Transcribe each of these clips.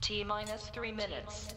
T minus 3 minutes.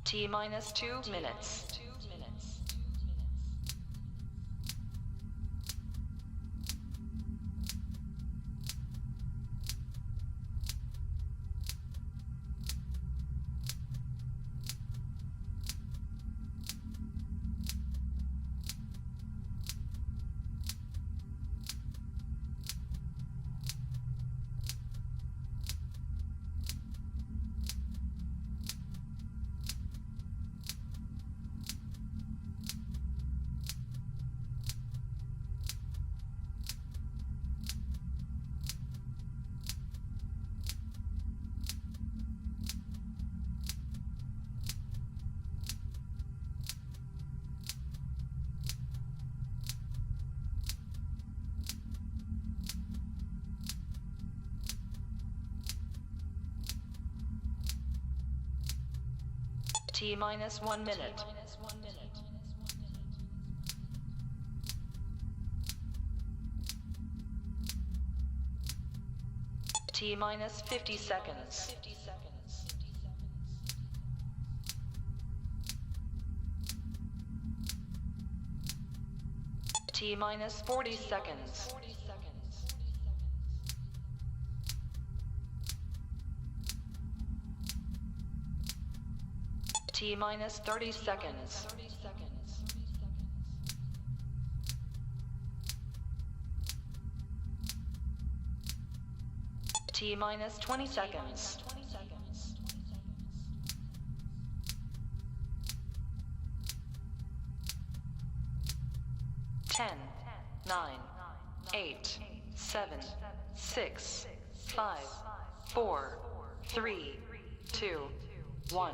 T minus 2 minutes. T minus 1 minute. T minus 50 seconds. T minus 40 seconds. T minus 30 seconds. T minus 20 seconds. Ten, 9, 8, 7, 6, 5, 4, 3, 2, 1,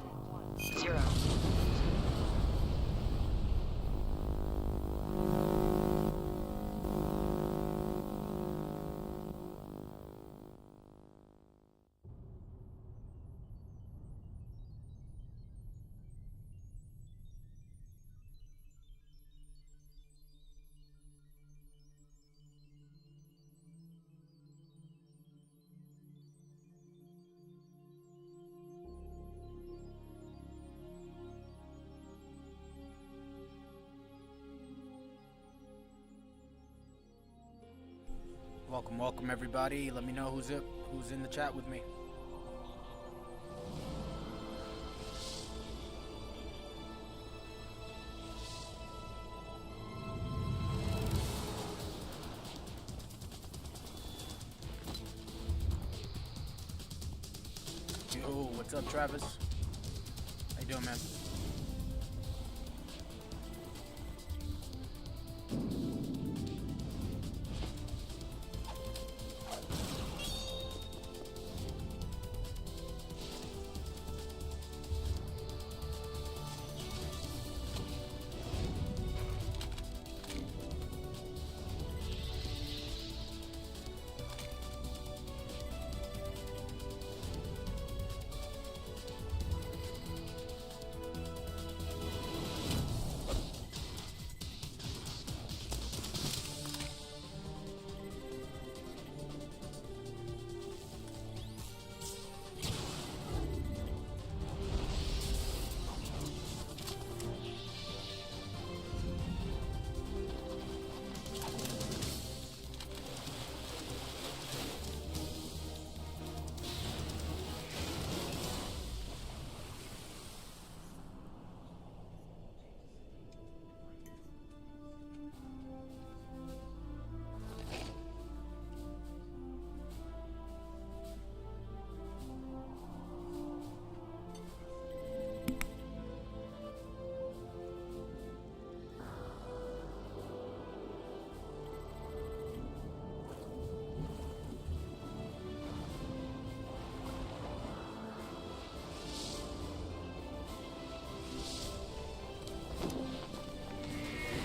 0. Welcome everybody. Let me know who's in the chat with me. Yo, what's up, Travis? How you doing, man?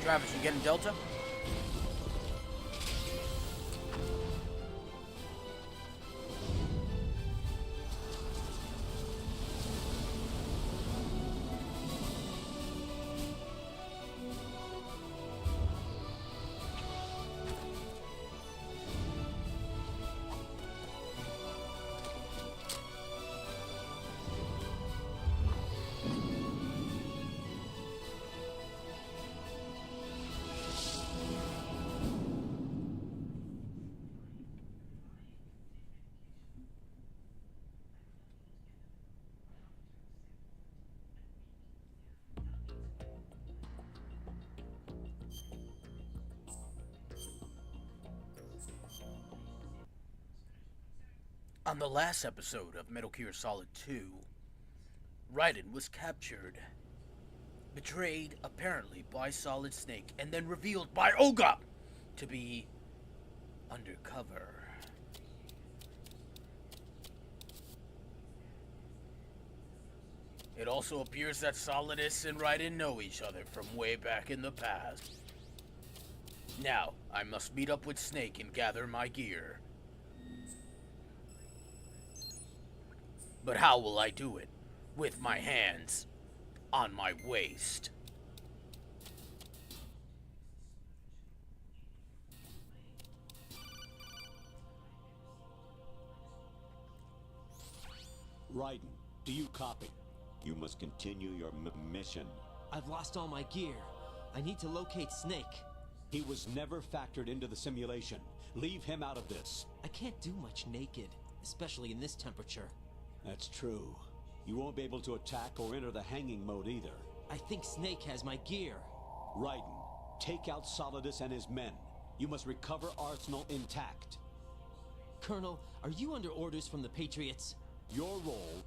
Travis, you getting Delta? On the last episode of Metal Gear Solid 2, Raiden was captured, betrayed apparently by Solid Snake, and then revealed by Oga to be undercover. It also appears that Solidus and Raiden know each other from way back in the past. Now, I must meet up with Snake and gather my gear. But how will I do it? With my hands on my waist. Raiden, do you copy? You must continue your mission. I've lost all my gear. I need to locate Snake. He was never factored into the simulation. Leave him out of this. I can't do much naked, especially in this temperature. That's true. You won't be able to attack or enter the hanging mode either. I think Snake has my gear. Raiden, take out Solidus and his men. You must recover Arsenal intact. Colonel, are you under orders from the Patriots? Your role,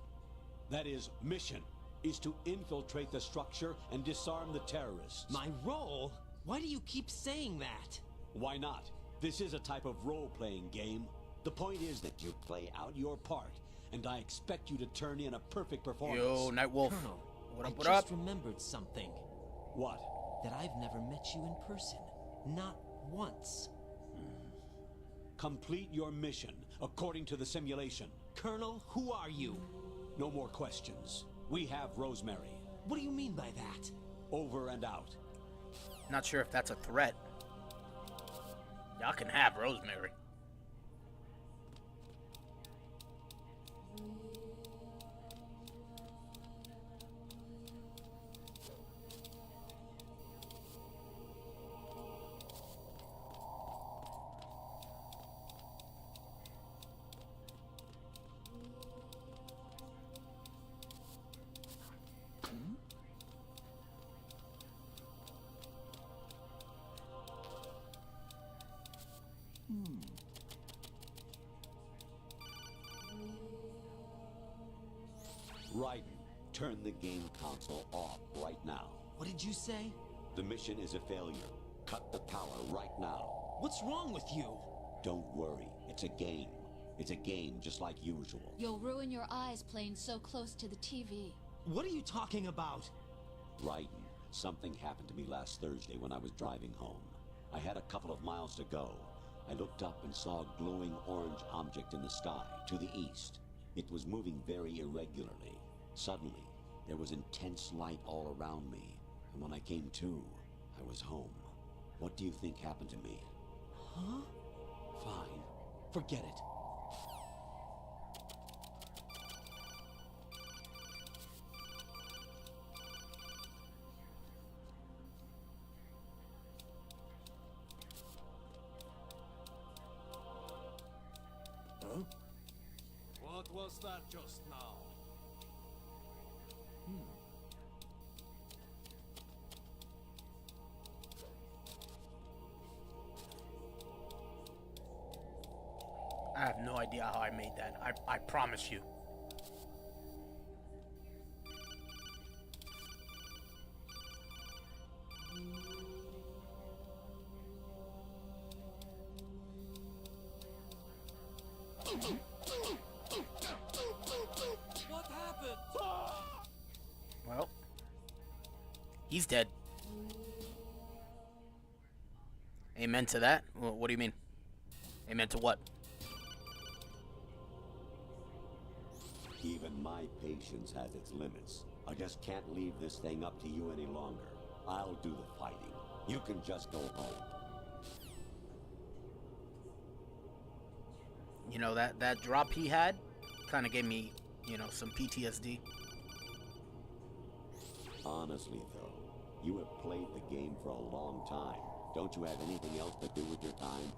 that is, mission, is to infiltrate the structure and disarm the terrorists. My role? Why do you keep saying that? Why not? This is a type of role-playing game. The point is that you play out your part, and I expect you to turn in a perfect performance. Yo, Nightwolf. Colonel, What up, I what up? just remembered something. What? That I've never met you in person. Not once. Complete your mission according to the simulation. Colonel, who are you? No more questions. We have Rosemary. What do you mean by that? Over and out. Not sure if that's a threat. Y'all can have Rosemary. Raiden, turn the game console off right now. What did you say? The mission is a failure. Cut the power right now. What's wrong with you? Don't worry, it's a game. It's a game just like usual. You'll ruin your eyes playing so close to the TV. What are you talking about? Raiden, something happened to me last Thursday when I was driving home. I had a couple of miles to go. I looked up and saw a glowing orange object in the sky, to the east. It was moving very irregularly. Suddenly, there was intense light all around me, and when I came to, I was home. What do you think happened to me? Huh? Fine. Forget it. Huh? What was that just now? I have no idea how I made that. I promise you. What happened? Well, he's dead. Amen to that? What do you mean? Amen to what? Even my patience has its limits. I just can't leave this thing up to you any longer. I'll do the fighting. You can just go home. You know, that drop he had kind of gave me, you know, some PTSD. Honestly, though, you have played the game for a long time. Don't you have anything else to do with your time?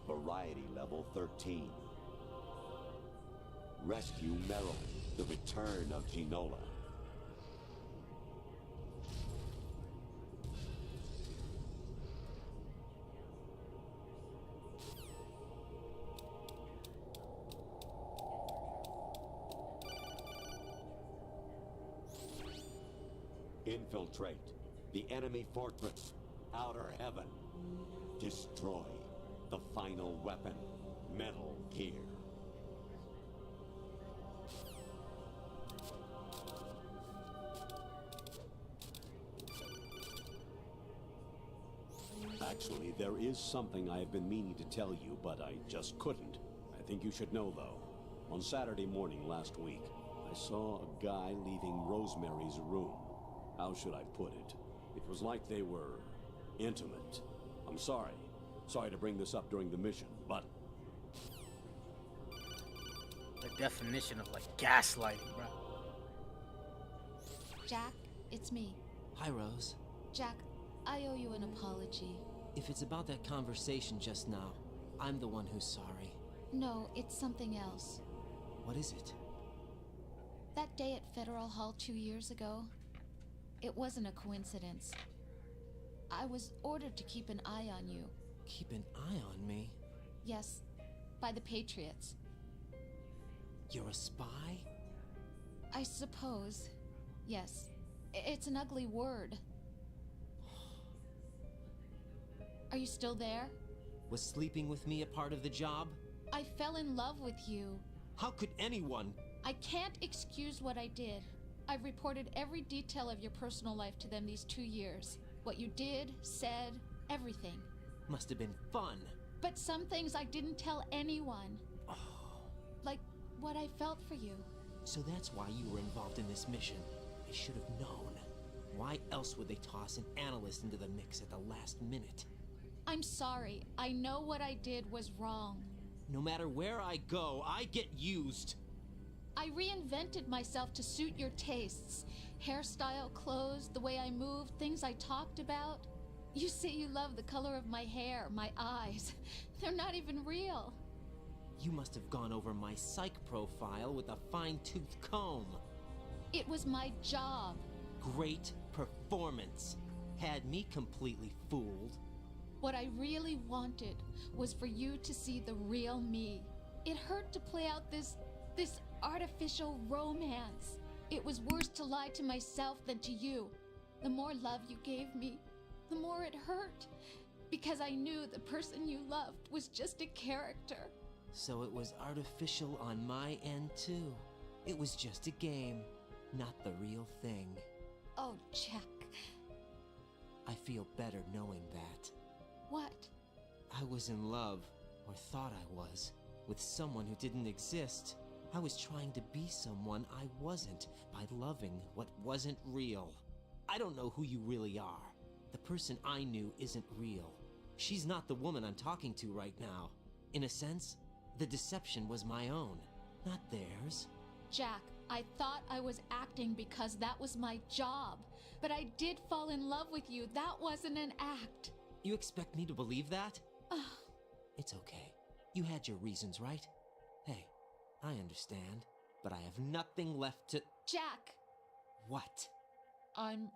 Variety level 13. Rescue Merrill, the return of Ginola. Infiltrate the enemy fortress, Outer Heaven. Destroy the final weapon, Metal Gear. Actually, there is something I have been meaning to tell you, but I just couldn't. I think you should know, though. On Saturday morning last week, I saw a guy leaving Rosemary's room. How should I put it? It was like they were intimate. I'm sorry. Sorry to bring this up during the mission, but... The definition of, like, gaslighting, bro. Jack, it's me. Hi, Rose. Jack, I owe you an apology. If it's about that conversation just now, I'm the one who's sorry. No, it's something else. What is it? That day at Federal Hall 2 years ago, it wasn't a coincidence. I was ordered to keep an eye on you. Keep an eye on me? Yes, by the Patriots. You're a spy? I suppose. Yes. It's an ugly word. Are you still there? Was sleeping with me a part of the job? I fell in love with you. How could anyone? I can't excuse what I did. I've reported every detail of your personal life to them these 2 years. What you did, said, everything. Must have been fun. But some things I didn't tell anyone. Oh. Like what I felt for you. So that's why you were involved in this mission. I should have known. Why else would they toss an analyst into the mix at the last minute? I'm sorry. I know what I did was wrong. No matter where I go, I get used. I reinvented myself to suit your tastes. Hairstyle, clothes, the way I moved, things I talked about. You say you love the color of my hair, my eyes. They're not even real. You must have gone over my psych profile with a fine-tooth comb. It was my job. Great performance. Had me completely fooled. What I really wanted was for you to see the real me. It hurt to play out this artificial romance. It was worse to lie to myself than to you. The more love you gave me, the more it hurt. Because I knew the person you loved was just a character. So it was artificial on my end too. It was just a game, not the real thing. Oh, Jack. I feel better knowing that. What? I was in love, or thought I was, with someone who didn't exist. I was trying to be someone I wasn't by loving what wasn't real. I don't know who you really are. The person I knew isn't real. She's not the woman I'm talking to right now. In a sense, the deception was my own, not theirs. Jack, I thought I was acting because that was my job. But I did fall in love with you. That wasn't an act. You expect me to believe that? It's okay. You had your reasons, right? Hey, I understand, but I have nothing left to... Jack! What? I'm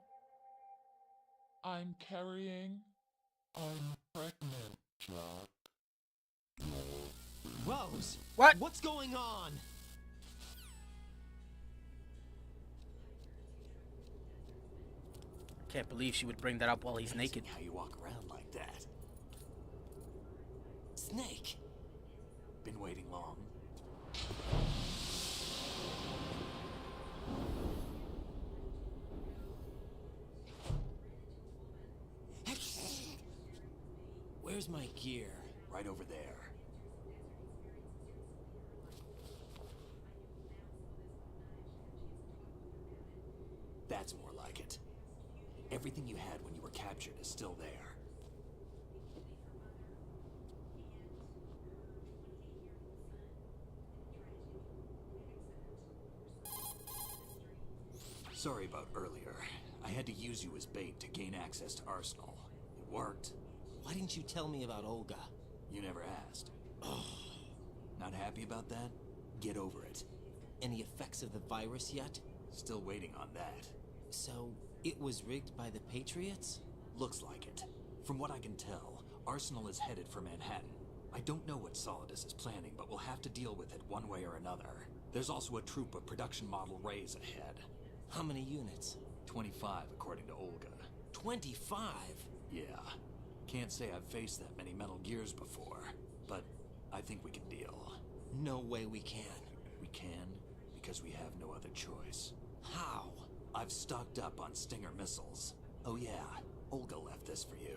carrying. I'm pregnant, Jack. Rose! What? What's going on? Can't believe she would bring that up while he's naked. How you walk around like that? Snake! Been waiting long? Where's my gear? Right over there. That's more like it. Everything you had when you were captured is still there. Sorry about earlier. I had to use you as bait to gain access to Arsenal. It worked. Why didn't you tell me about Olga? You never asked. Oh. Not happy about that? Get over it. Any effects of the virus yet? Still waiting on that. So, it was rigged by the Patriots? Looks like it. From what I can tell, Arsenal is headed for Manhattan. I don't know what Solidus is planning, but we'll have to deal with it one way or another. There's also a troop of production model Rays ahead. How many units? 25, according to Olga. 25? Yeah. Can't say I've faced that many Metal Gears before, but I think we can deal. No way we can. We can, because we have no other choice. How? I've stocked up on Stinger missiles. Oh yeah, Olga left this for you.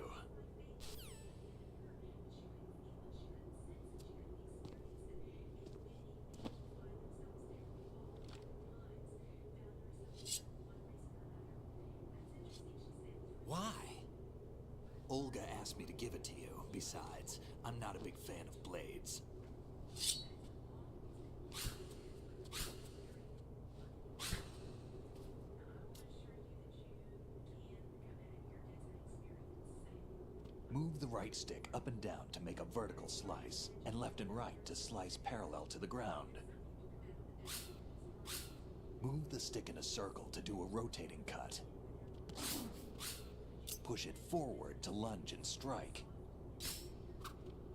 Why? Olga asked me to give it to you. Besides, I'm not a big fan of blades. Move the right stick up and down to make a vertical slice, and left and right to slice parallel to the ground. Move the stick in a circle to do a rotating cut. Push it forward to lunge and strike.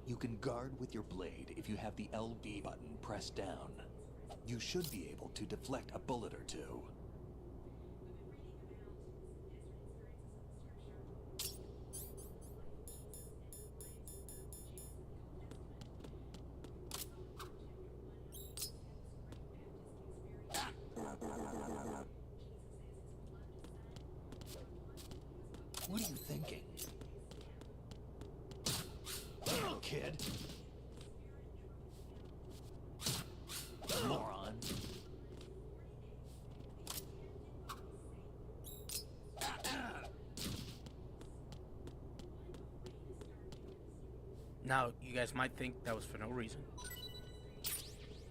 You can guard with your blade if you have the LB button pressed down. You should be able to deflect a bullet or two. What are you thinking? Kid? Moron. Now, you guys might think that was for no reason,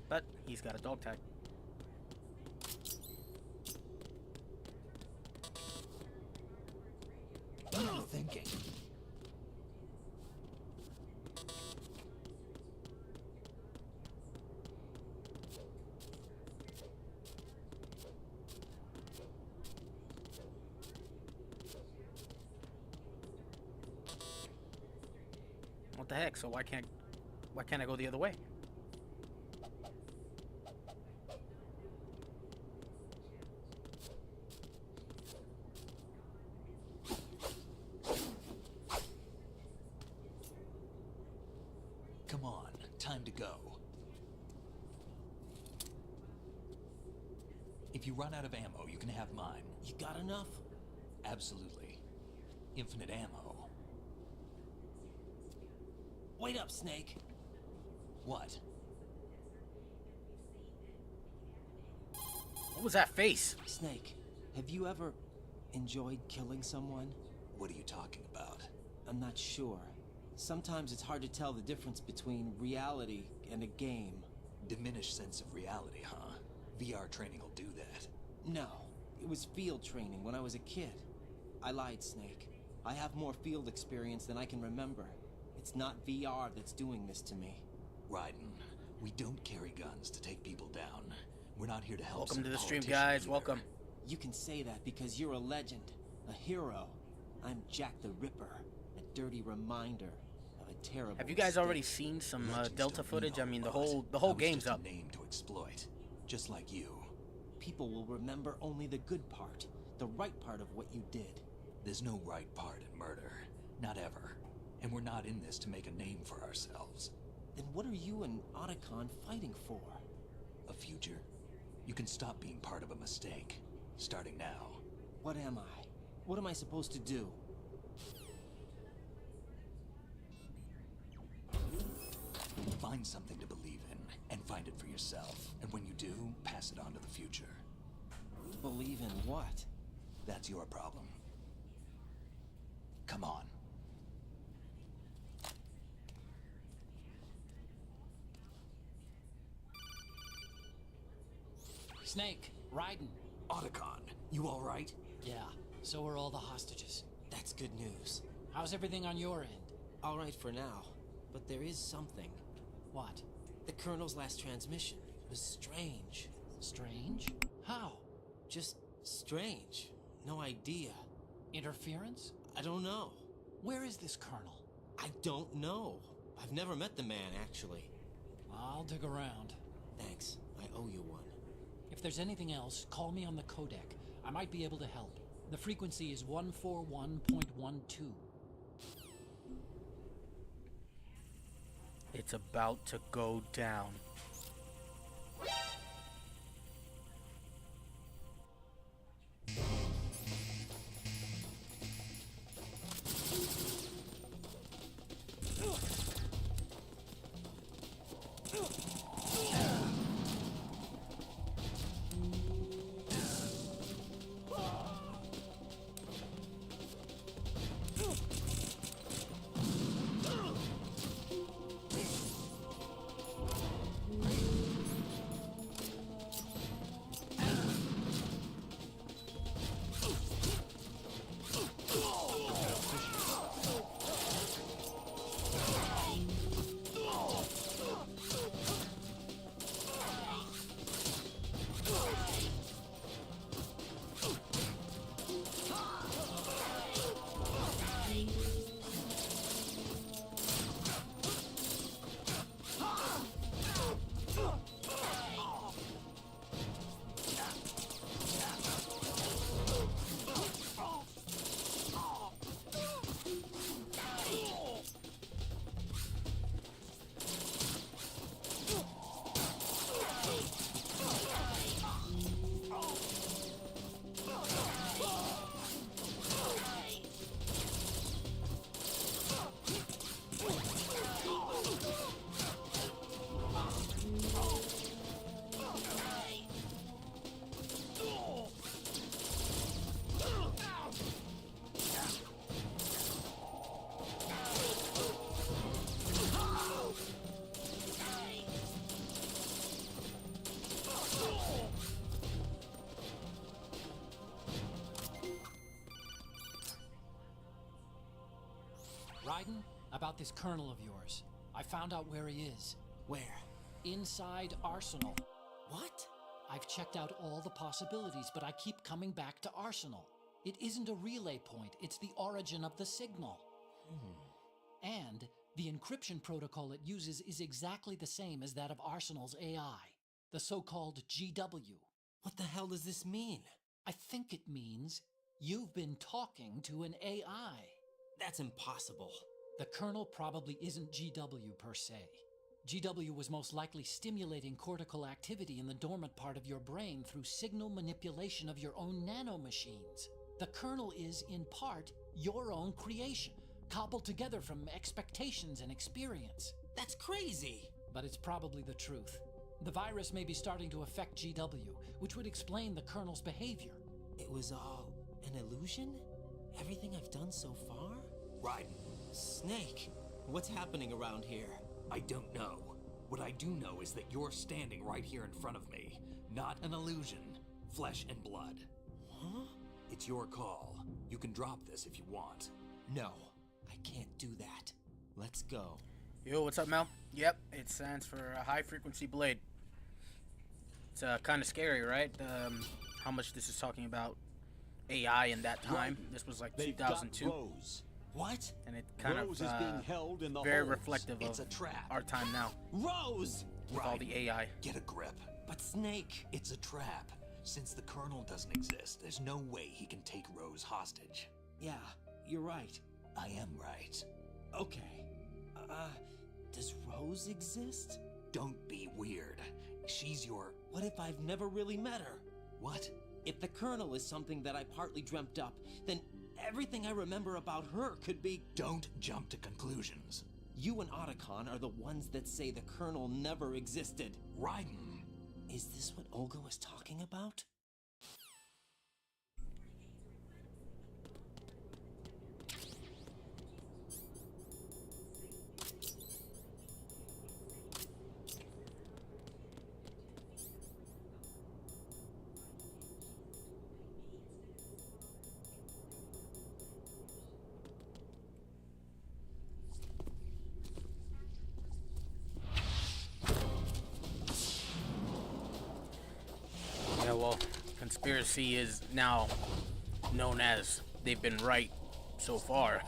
but he's got a dog tag. What are you thinking? What the heck? So why can't I go the other way? Come on, time to go. If you run out of ammo, you can have mine. You got enough? Absolutely. Infinite ammo. Wait up, Snake. What? What was that face? Snake, have you ever enjoyed killing someone? What are you talking about? I'm not sure. Sometimes it's hard to tell the difference between reality and a game. Diminished sense of reality, huh? VR training will do that. No, it was field training when I was a kid. I lied, Snake. I have more field experience than I can remember. It's not VR that's doing this to me. Raiden, we don't carry guns to take people down. We're not here to help. Welcome some to the stream, politician guys. either. Welcome. You can say that because you're a legend, a hero. I'm Jack the Ripper, a dirty reminder of a terrible Have you guys already mistake. seen some Legends Delta don't footage? mean I mean, the all whole I was game's just up. a name to exploit, just like you. People will remember only the good part, the right part of what you did. There's no right part in murder, not ever. And we're not in this to make a name for ourselves. Then what are you and Otacon fighting for? A future? You can stop being part of a mistake, starting now. What am I? What am I supposed to do? Find something to believe in, and find it for yourself. And when you do, pass it on to the future. Believe in what? That's your problem. Come on. Snake, Raiden. Otacon, you all right? Yeah, so are all the hostages. That's good news. How's everything on your end? All right for now, but there is something. What? The Colonel's last transmission was strange. Strange? How? Just strange. No idea. Interference? I don't know. Where is this Colonel? I don't know. I've never met the man, actually. I'll dig around. Thanks. I owe you one. If there's anything else, call me on the codec. I might be able to help. The frequency is 141.12. It's about to go down. Raiden, about this Colonel of yours. I found out where he is. Where? Inside Arsenal. What? I've checked out all the possibilities, but I keep coming back to Arsenal. It isn't a relay point, it's the origin of the signal. And the encryption protocol it uses is exactly the same as that of Arsenal's AI, the so-called GW. What the hell does this mean? I think it means you've been talking to an AI. That's impossible. The Colonel probably isn't GW per se. GW was most likely stimulating cortical activity in the dormant part of your brain through signal manipulation of your own nanomachines. The Colonel is, in part, your own creation, cobbled together from expectations and experience. That's crazy! But it's probably the truth. The virus may be starting to affect GW, which would explain the Colonel's behavior. It was all an illusion? Everything I've done so far? Raiden, Snake, what's happening around here? I don't know. What I do know is that you're standing right here in front of me. Not an illusion. Flesh and blood. Huh? It's your call. You can drop this if you want. No, I can't do that. Let's go. Yo, what's up, Mel? Yep, it stands for a high-frequency blade. It's kind of scary, right? How much this is talking about AI in that time. This was like They've 2002. got Rose. What? And it kind Rose of is being held in the very holds. reflective It's of a trap. our time now Rose! with all the AI. Get a grip. But Snake... It's a trap. Since the Colonel doesn't exist, there's no way he can take Rose hostage. Yeah, you're right. I am right. Okay. Does Rose exist? Don't be weird. She's your... What if I've never really met her? What? If the Colonel is something that I partly dreamt up, then everything I remember about her could be... Don't jump to conclusions. You and Otacon are the ones that say the Colonel never existed. Raiden! Is this what Olga was talking about? Yeah, well, conspiracy is now known as they've been right so far.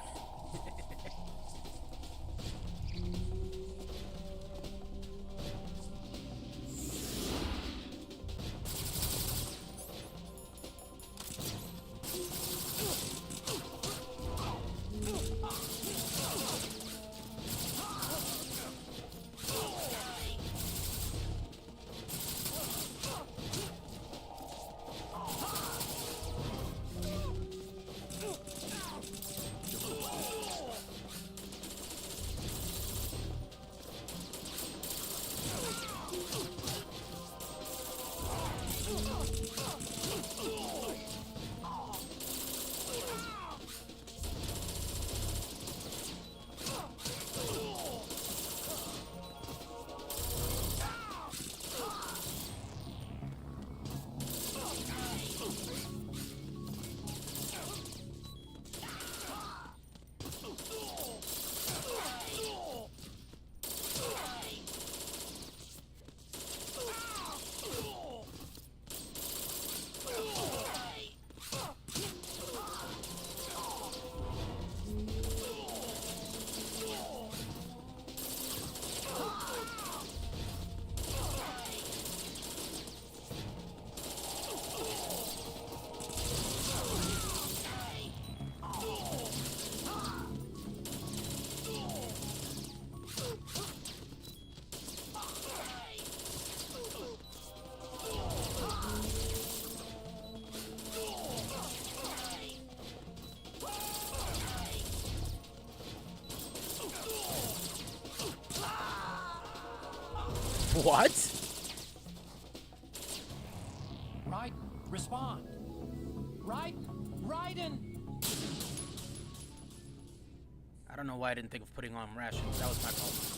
What? Raiden, respond. Raiden, Raiden! I don't know why I didn't think of putting on rations. That was my fault.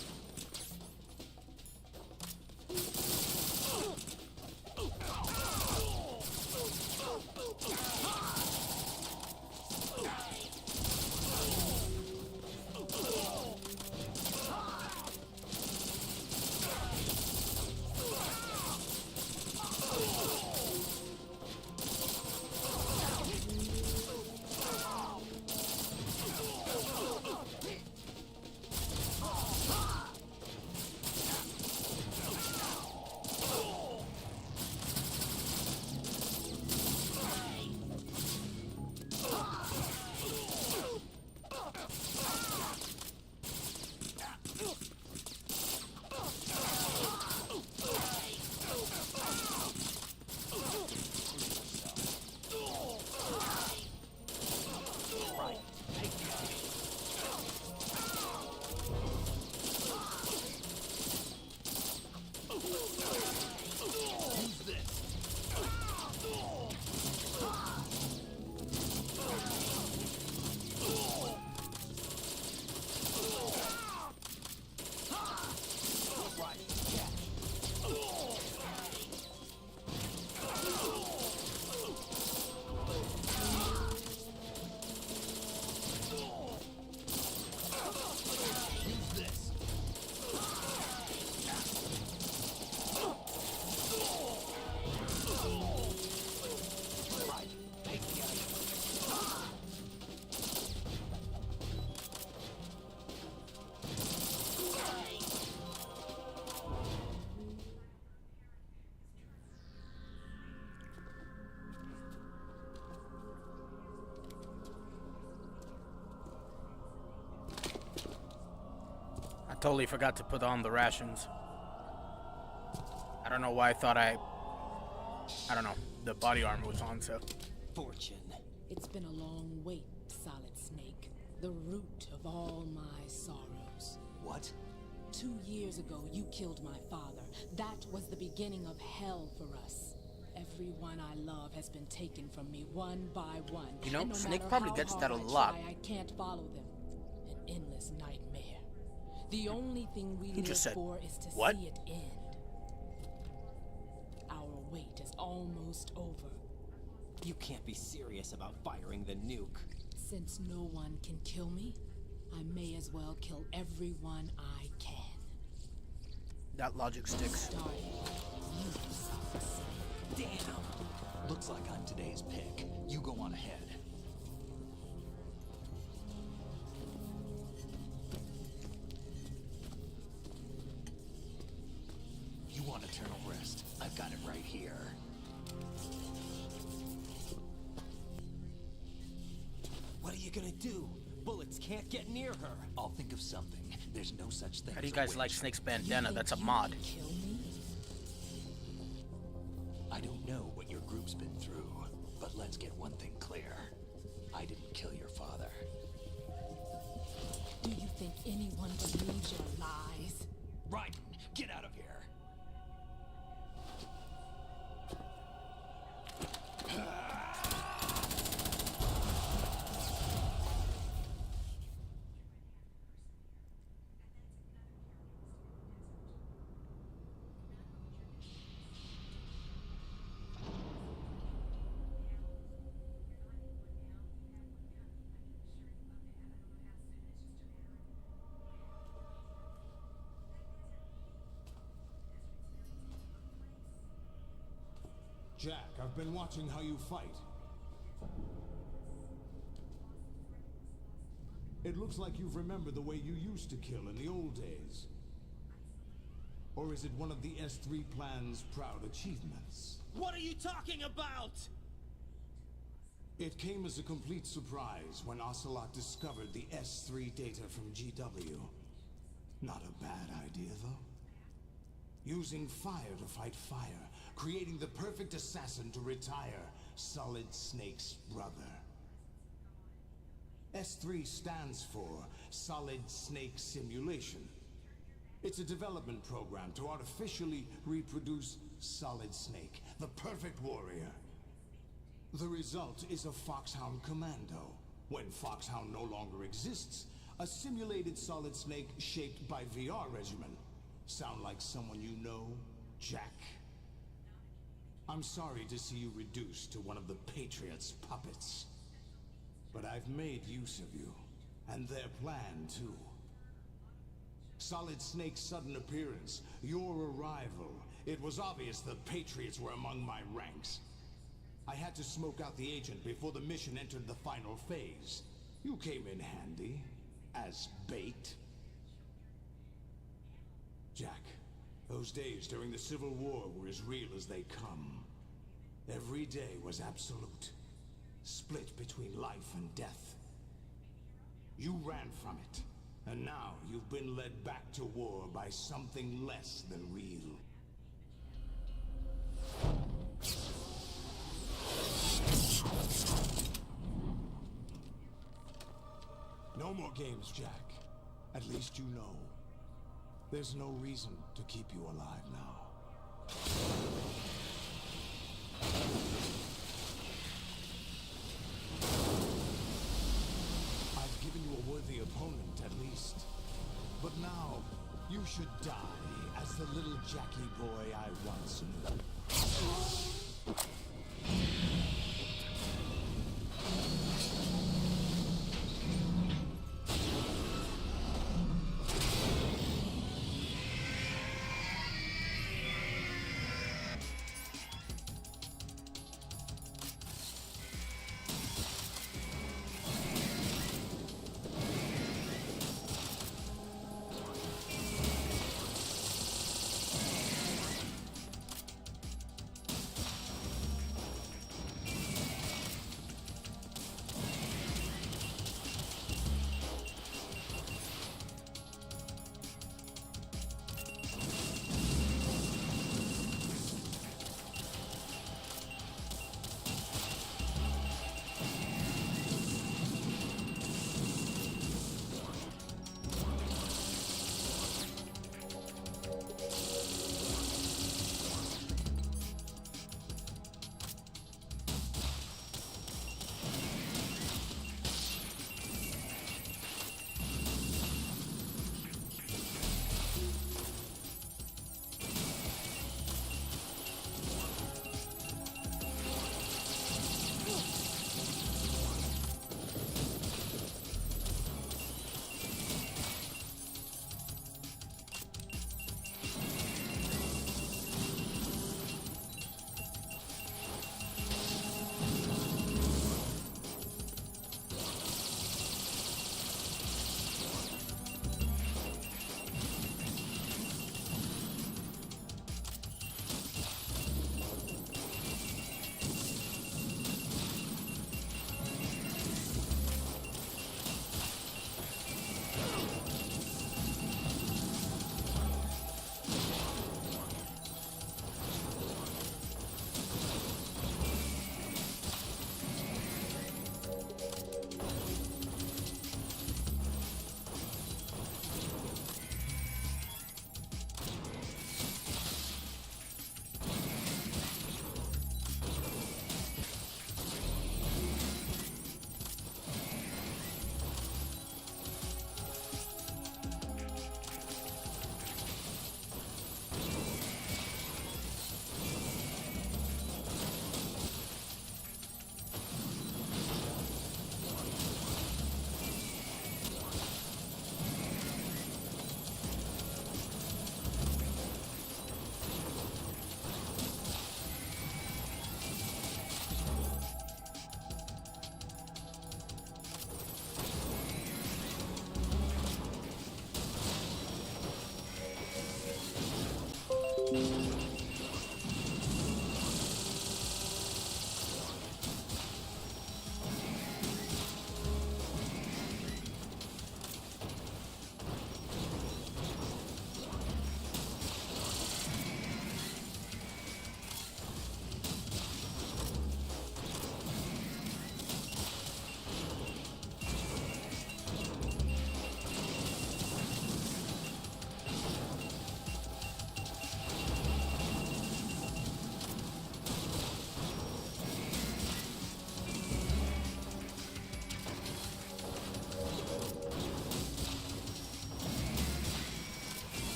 Totally forgot to put on the rations. I don't know why I thought I don't know, the body armor was on, so. Fortune. It's been a long wait, Solid Snake. The root of all my sorrows. What? 2 years ago, you killed my father. That was the beginning of hell for us. Everyone I love has been taken from me one by one. You know, and no Snake matter probably how gets hard that a I lot. try, I can't follow them. An endless nightmare. The only thing we live just said, for is to "What?" see it end. Our wait is almost over. You can't be serious about firing the nuke. Since no one can kill me, I may as well kill everyone I can. That logic sticks. Starting with you, Solid Snake. Damn! Looks like I'm today's pick. You go on ahead. You want eternal rest? I've got it right here. What are you gonna do? Bullets can't get near her. I'll think of something. There's no such thing How do you as a guys witch. like Snake's You bandana? think That's a you mod. can kill me? I don't know what your group's been through, but let's get one thing clear. I didn't kill your father. Do you think anyone believes your lies? Raiden, get out of here! Jack, I've been watching how you fight. It looks like you've remembered the way you used to kill in the old days. Or is it one of the S3 plan's proud achievements? What are you talking about? It came as a complete surprise when Ocelot discovered the S3 data from GW. Not a bad idea, though. Using fire to fight fire, creating the perfect assassin to retire Solid Snake's brother. S3 stands for Solid Snake Simulation. It's a development program to artificially reproduce Solid Snake, the perfect warrior. The result is a Foxhound Commando. When Foxhound no longer exists, a simulated Solid Snake shaped by VR regimen. Sound like someone you know, Jack? I'm sorry to see you reduced to one of the Patriots' puppets. But I've made use of you, and their plan too. Solid Snake's sudden appearance, your arrival, it was obvious the Patriots were among my ranks. I had to smoke out the agent before the mission entered the final phase. You came in handy, as bait. Jack, those days during the Civil War were as real as they come. Every day was absolute, split between life and death. You ran from it, and now you've been led back to war by something less than real. No more games, Jack. At least you know. There's no reason to keep you alive now. I've given you a worthy opponent, at least. But now, you should die as the little Jackie boy I once knew.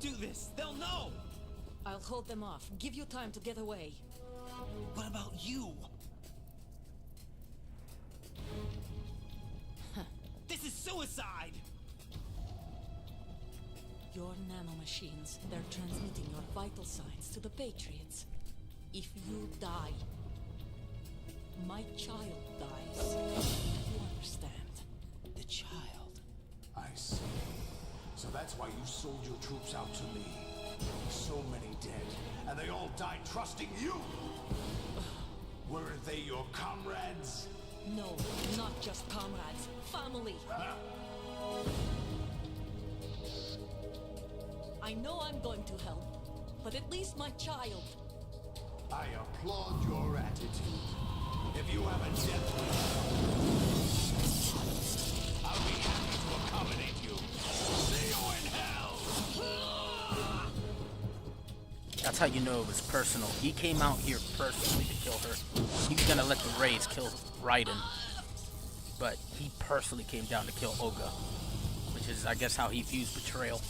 Don't do this! They'll know! I'll hold them off. Give you time to get away. What about you? This is suicide! Your nanomachines, they're transmitting your vital signs to the Patriots. If you die, my child dies. You understand? The child. I see. So that's why you sold your troops out to me. So many dead, and they all died trusting you! Weren't they your comrades? No, not just comrades. Family. Huh? I know I'm going to help, but at least my child. I applaud your attitude. If you have a death wish, I'll be happy to accommodate you. See you in hell! That's how you know it was personal. He came out here personally to kill her. He was gonna let the Rays kill Raiden, but he personally came down to kill Olga, which is, I guess, how he views betrayal.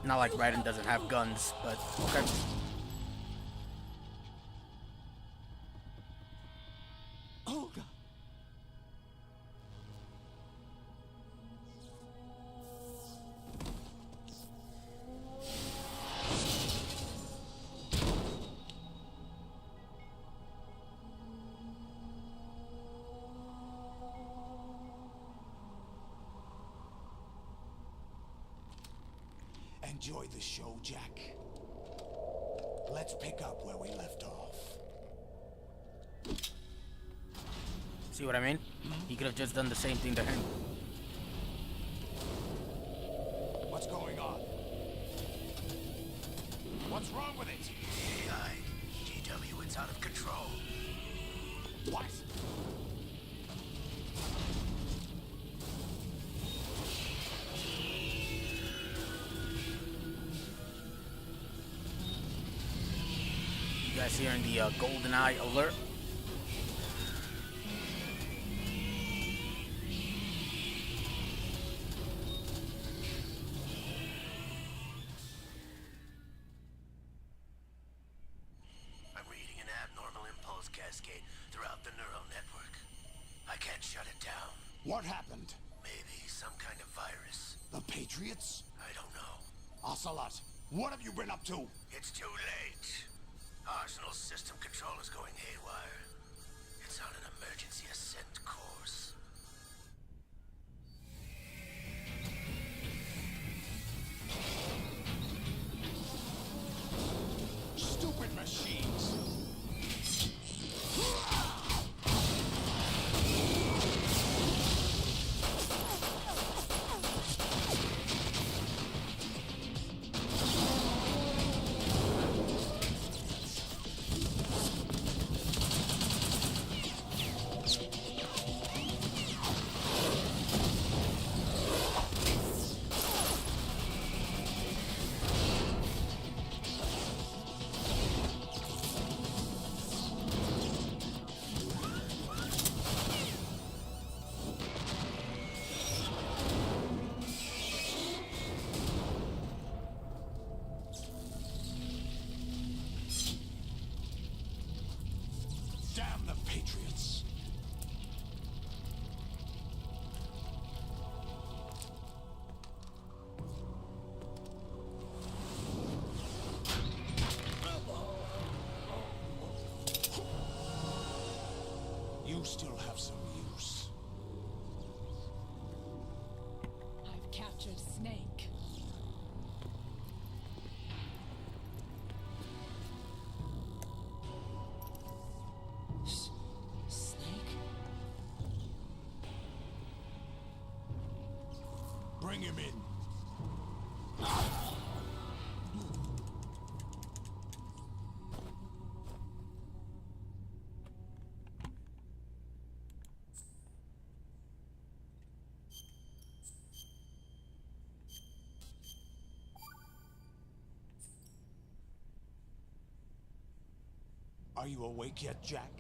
Not like Raiden doesn't have guns, but okay. Olga! Enjoy the show, Jack. Let's pick up where we left off. See what I mean? He could have just done the same thing to him. What's going on? What's wrong with it? GW, it's out of control. What? You guys hearing the GoldenEye alert? I'm reading an abnormal impulse cascade throughout the neural network. I can't shut it down. What happened? Maybe some kind of virus. The Patriots? I don't know. Ocelot, what have you been up to? It's too late. Arsenal's system control is going haywire. It's on an emergency ascent course. Stupid machines! Damn the Patriots! You still have some use. I've captured Snake. Snake? Bring him in. Are you awake yet, Jack?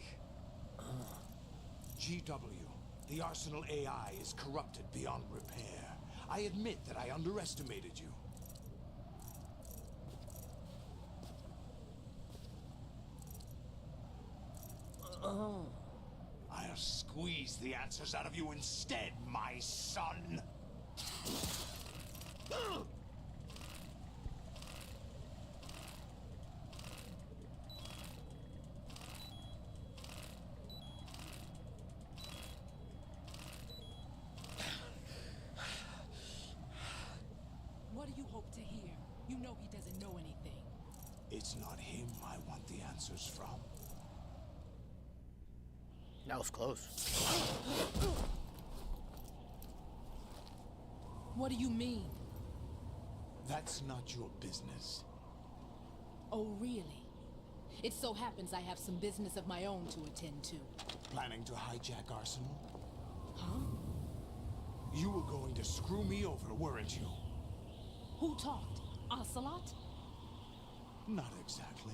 GW, the Arsenal AI is corrupted beyond repair. I admit that I underestimated you. I'll squeeze the answers out of you instead, my son. What do you hope to hear? You know he doesn't know anything. It's not him I want the answers from. That was close. What do you mean? That's not your business. Oh, really? It so happens I have some business of my own to attend to. Planning to hijack Arsenal? Huh? You were going to screw me over, weren't you? Who talked? Ocelot? Not exactly.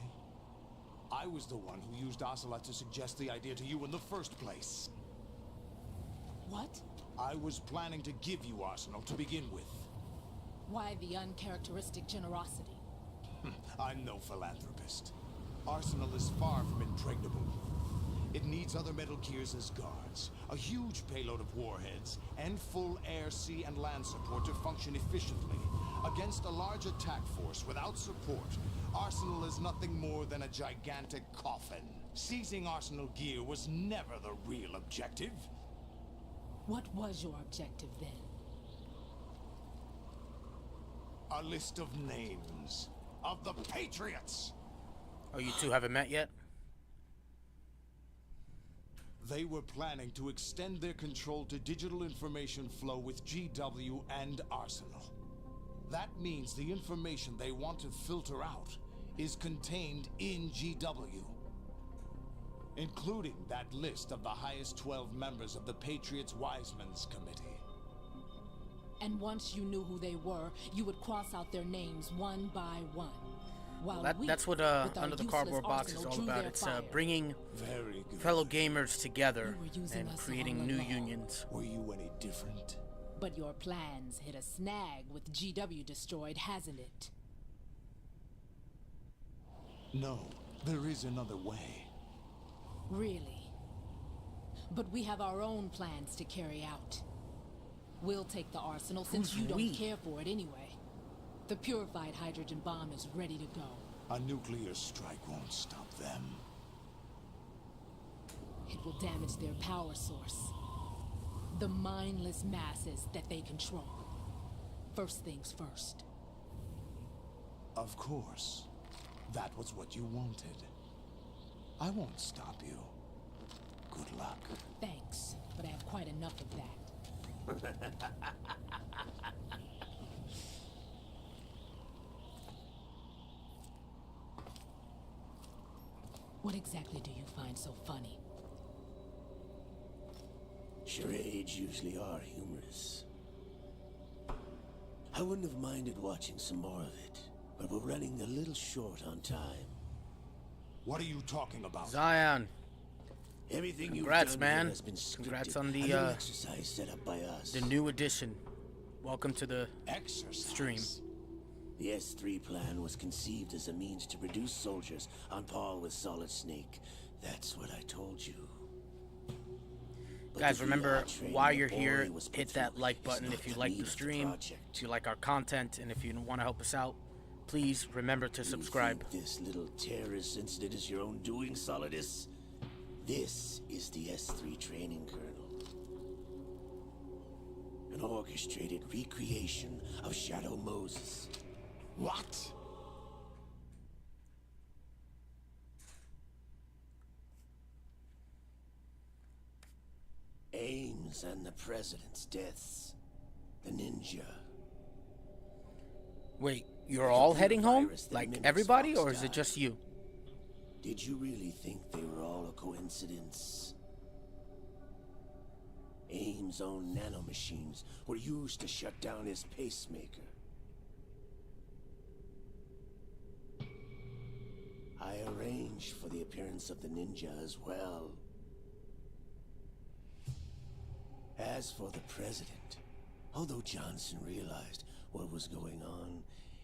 I was the one who used Ocelot to suggest the idea to you in the first place. What? I was planning to give you Arsenal to begin with. Why the uncharacteristic generosity? I'm no philanthropist. Arsenal is far from impregnable. It needs other Metal Gears as guards, a huge payload of warheads, and full air, sea, and land support to function efficiently. Against a large attack force without support, Arsenal is nothing more than a gigantic coffin. Seizing Arsenal gear was never the real objective. What was your objective then? A list of names of the Patriots. Oh, you two haven't met yet? They were planning to extend their control to digital information flow with GW and Arsenal. That means the information they want to filter out is contained in GW, including that list of the highest 12 members of the Patriots Wiseman's Committee. And once you knew who they were, you would cross out their names one by one. While That's what Under the Cardboard Box is all about. It's bringing fellow gamers together and creating new unions. Were you any different? But your plans hit a snag with GW destroyed, hasn't it? No, there is another way. Really? But we have our own plans to carry out. We'll take the Arsenal since you don't care for it anyway. The purified hydrogen bomb is ready to go. A nuclear strike won't stop them. It will damage their power source. The mindless masses that they control. First things first. Of course. That was what you wanted. I won't stop you. Good luck. Thanks, but I have quite enough of that. What exactly do you find so funny? Charades usually are humorous. I wouldn't have minded watching some more of it, but we're running a little short on time. What are you talking about? Zion. Everything Congrats, you've done man. here has been scripted. Congrats on A the little exercise set up by us. the new edition. Welcome to the stream. The S3 plan was conceived as a means to produce soldiers on par with Solid Snake. That's what I told you. But Guys, the remember, VR training while you're the here, boy was put hit that through like is button not if you the like meat the of stream, project. if you like our content, and if you want to help us out, please remember to subscribe. You think this little terrorist incident is your own doing, Solidus? This is the S3 training kernel. An orchestrated recreation of Shadow Moses. What? Ames and the President's deaths. The ninja. Wait, you're all heading home? Virus that Like mimics everybody, Fox or is it died. just you? Did you really think they were all a coincidence? Ames' own nanomachines were used to shut down his pacemaker. I arranged arranged for the appearance of the ninja as well. As for the president, although Johnson realized what was going on,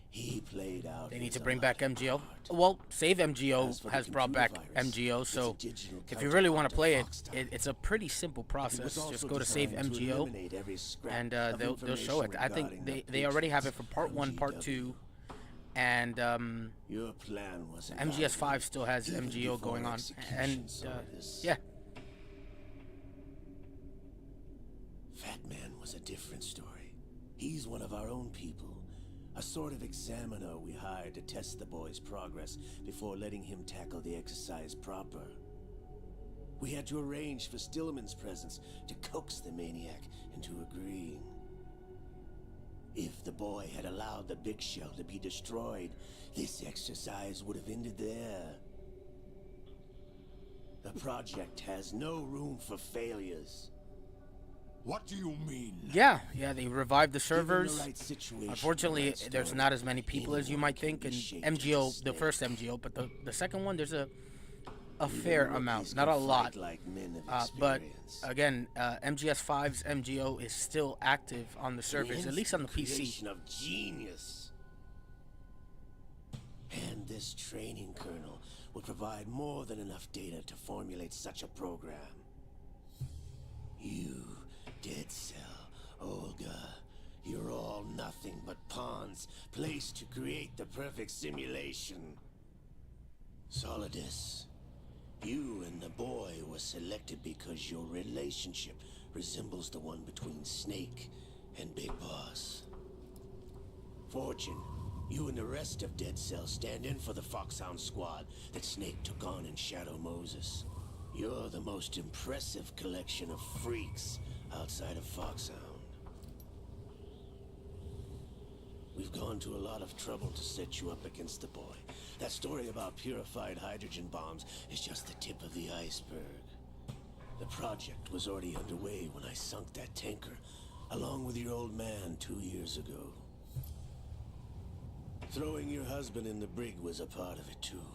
he played out. They need his to bring back unlucky MGO. part. Well, Save As MGO for the has brought computer back virus, MGO, it's a so digital if you really want counterpart to play Foxtown. it's a pretty simple It process. was also Just go to Save designed to MGO, eliminate every scrap and of they'll show it. information I think regarding the they already have it Patriots for Part 1, Part from 2, and Your plan was MGS 5 still has even MGO going before on, execution and saw this. yeah. Fat Man was a different story. He's one of our own people. A sort of examiner we hired to test the boy's progress before letting him tackle the exercise proper. We had to arrange for Stillman's presence to coax the maniac into agreeing. If the boy had allowed the big shell to be destroyed, this exercise would have ended there. The project has no room for failures. What do you mean? Yeah, they revived the Given servers. the right situation, Unfortunately, right there's story, not as many people as you anyone might can think be in shaped as a MGO, the snake. first MGO, but the second one, there's a Even fair rookies amount, can not a fight lot. like men of But experience. again, MGS 5's MGO is still active on the servers, at least on the PC. Creation of genius. And this training kernel would provide more than enough data to formulate such a program. You, Dead Cell, Olga, you're all nothing but pawns placed to create the perfect simulation. Solidus, you and the boy were selected because your relationship resembles the one between Snake and Big Boss. Fortune, you and the rest of Dead Cell stand in for the Foxhound squad that Snake took on in Shadow Moses. You're the most impressive collection of freaks outside of Foxhound. We've gone to a lot of trouble to set you up against the boy. That story about purified hydrogen bombs is just the tip of the iceberg. The project was already underway when I sunk that tanker, along with your old man 2 years ago. Throwing your husband in the brig was a part of it too.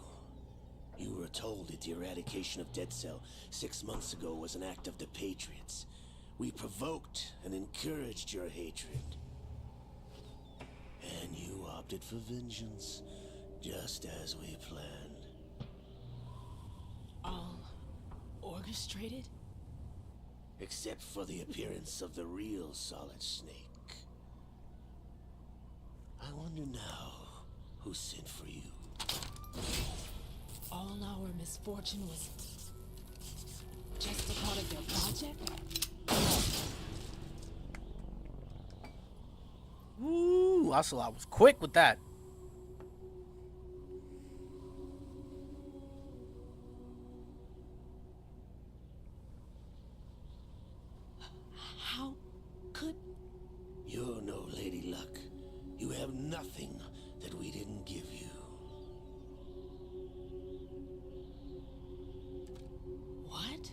You were told that the eradication of Dead Cell 6 months ago was an act of the Patriots. We provoked and encouraged your hatred. And you opted for vengeance, just as we planned. All orchestrated? Except for the appearance of the real Solid Snake. I wonder now who sent for you. All our misfortune was just a part of your project? Ooh, Ocelot was quick with that. How could... You're no Lady Luck. You have nothing that we didn't give you. What?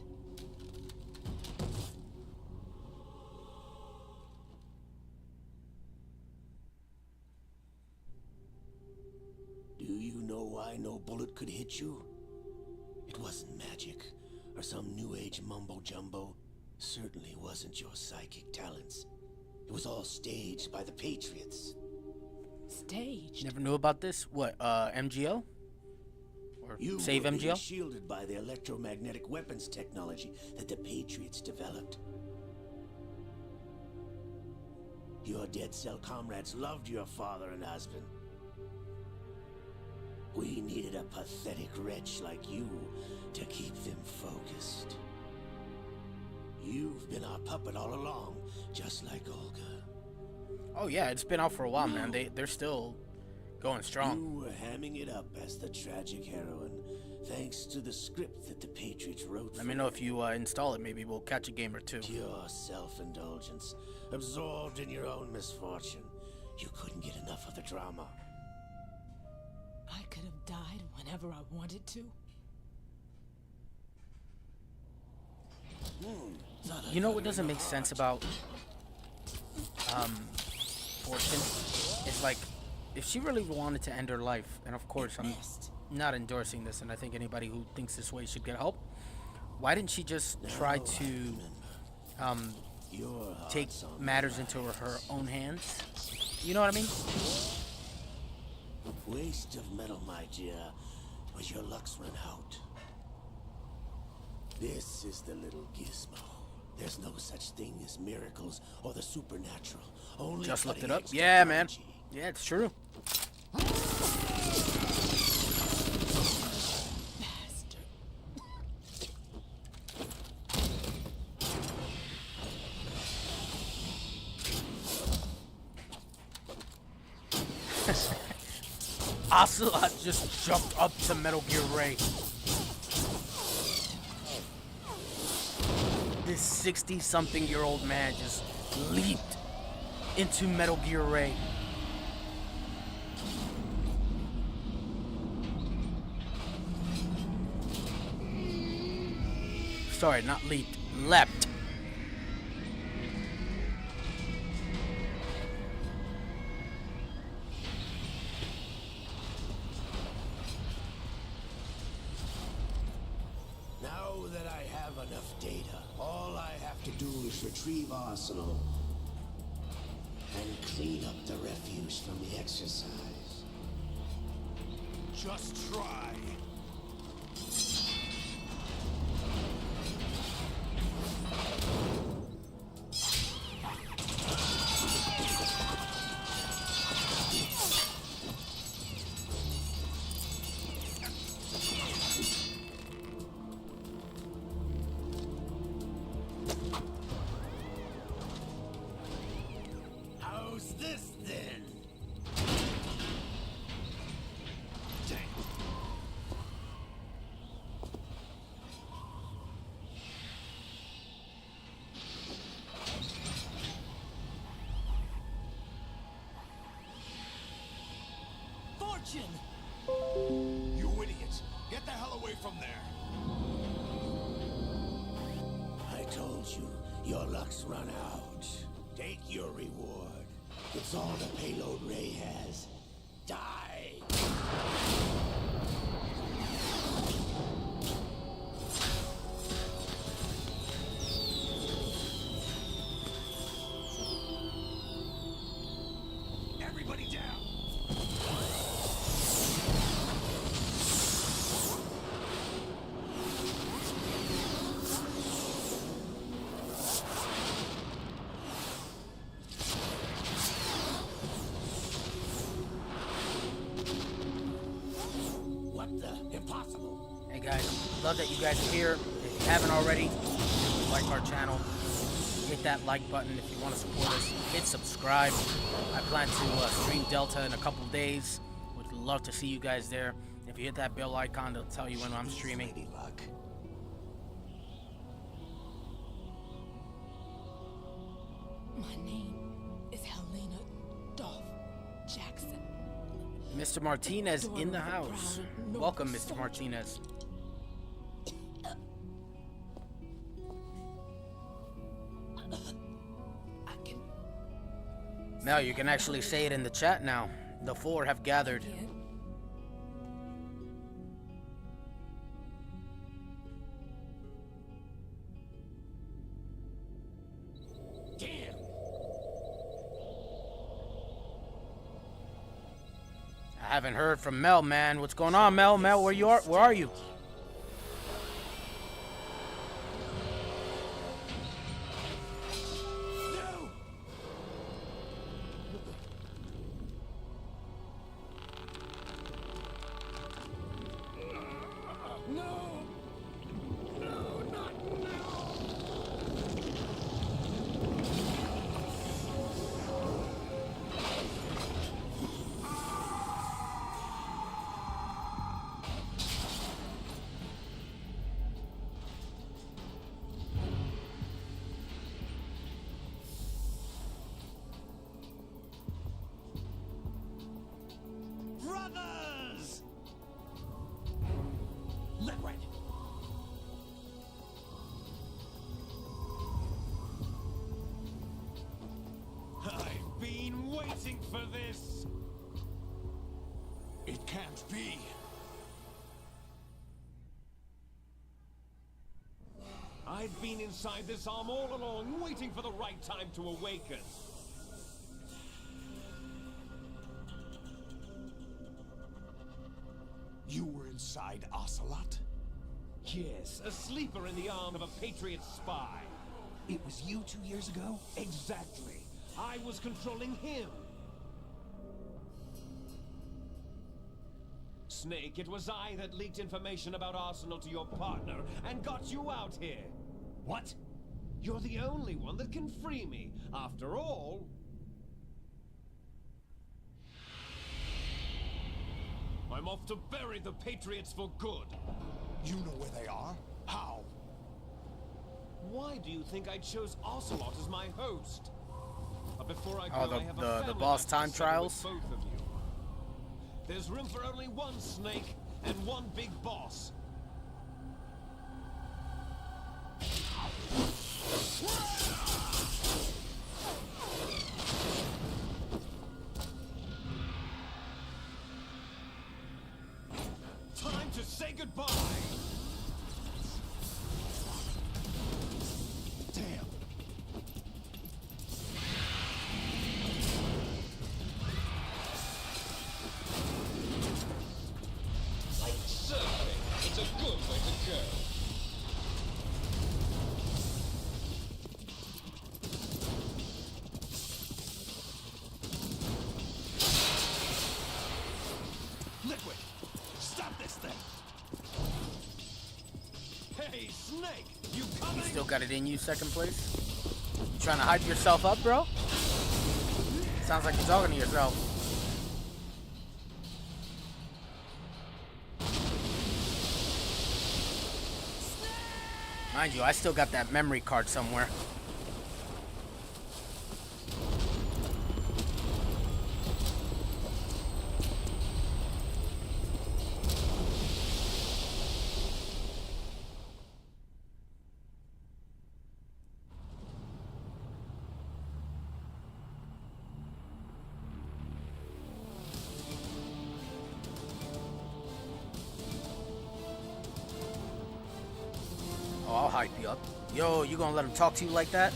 Do you know why no bullet could hit you? It wasn't magic, or some new age mumbo-jumbo. Certainly wasn't your psychic talents. It was all staged by the Patriots. Staged? Never knew about this? What, MGO? Or You Save were being MGO? shielded by the electromagnetic weapons technology that the Patriots developed. Your Dead Cell comrades loved your father and husband. We needed a pathetic wretch like you to keep them focused. You've been our puppet all along, just like Olga. Oh yeah, it's been out for a while, man. They're still going strong. You were hamming it up as the tragic heroine, thanks to the script that the Patriots wrote. Let me know if you install it. Maybe we'll catch a game or two. Pure self-indulgence, absorbed in your own misfortune. You couldn't get enough of the drama. I could have died whenever I wanted to. You know what doesn't make sense about Fortune? It's like if she really wanted to end her life, and of course I'm not endorsing this, and I think anybody who thinks this way should get help, why didn't she just try to take matters into her own hands? You know what I mean? Waste of metal, my dear, but your luck's run out. This is the little gizmo. There's no such thing as miracles or the supernatural. Only just looked it cutting up. edge Yeah, man. technology. Yeah, it's true. Ocelot just jumped up to Metal Gear Ray. This 60-something-year-old man just leaped into Metal Gear Ray. Sorry, not leaped, leapt. Now that I have enough data, all I have to do is retrieve Arsenal and clean up the refuse from the exercise. Just try. How's this then? Fortune! You idiot! Get the hell away from there! I told you, your luck's run out. Take your reward. It's all the payload Ray has. Die! Everybody down! What the? Impossible! Hey guys, love that you guys are here. If you haven't already, like our channel, hit that like button. If you want to support us, hit subscribe. I plan to stream Delta in a couple days. Would love to see you guys there. If you hit that bell icon, it'll tell you when I'm streaming. Lady Luck. My name is Helena Dolph Jackson. Mr. Martinez in the Daughter of house. proud North Welcome, Mr. soldier. Martinez. I can Now you can actually say it in the chat now. The four have gathered. get Damn! I haven't heard from Mel, man. What's going on, Mel? Mel, where you are? Where are you? Brothers! Liquid! I've been waiting for this! Could be. I've been inside this arm all along, waiting for the right time to awaken. You were inside Ocelot? Yes, a sleeper in the arm of a Patriot spy. It was you 2 years ago? Exactly. I was controlling him. Snake, it was I that leaked information about Arsenal to your partner and got you out here. What? You're the only one that can free me. After all... I'm off to bury the Patriots for good. You know where they are? How? Why do you think I chose Ocelot as my host? But before I go, I have the boss time trials. Both of you. There's room for only one Snake and one big boss. Time to say goodbye. Damn. Like surfing, it's a good way to go. Liquid! Stop this thing! Hey, Snake, you coming? You still got it in you, second place? You trying to hype yourself up, bro? Sounds like you're talking to yourself. Mind you, I still got that memory card somewhere. Oh, I'll hype you up. Yo, you gonna let him talk to you like that?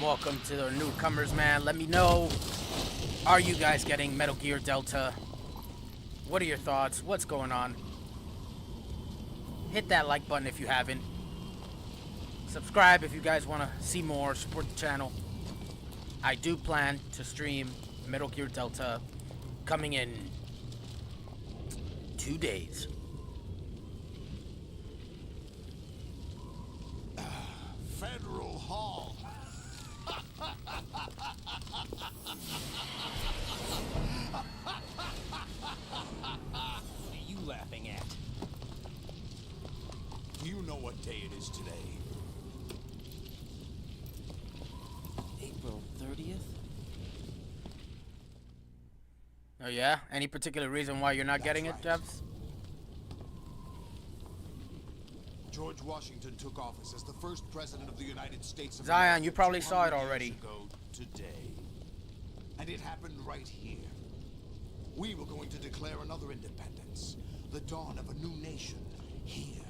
Welcome to the newcomers, man. Let me know, are you guys getting Metal Gear Delta? What are your thoughts? What's going on? Hit that like button if you haven't. Subscribe if you guys want to see more, support the channel. I do plan to stream Metal Gear Delta coming in 2 days. Federal Hall. What are you laughing at? Do you know what day it is today? April 30th? Oh yeah? Any particular reason why you're not getting it, Jeffs? George Washington took office as the first president of the United States of Zion, America you probably saw it 200 years already. ago today. And it happened right here. We were going to declare another independence. The dawn of a new nation. Here.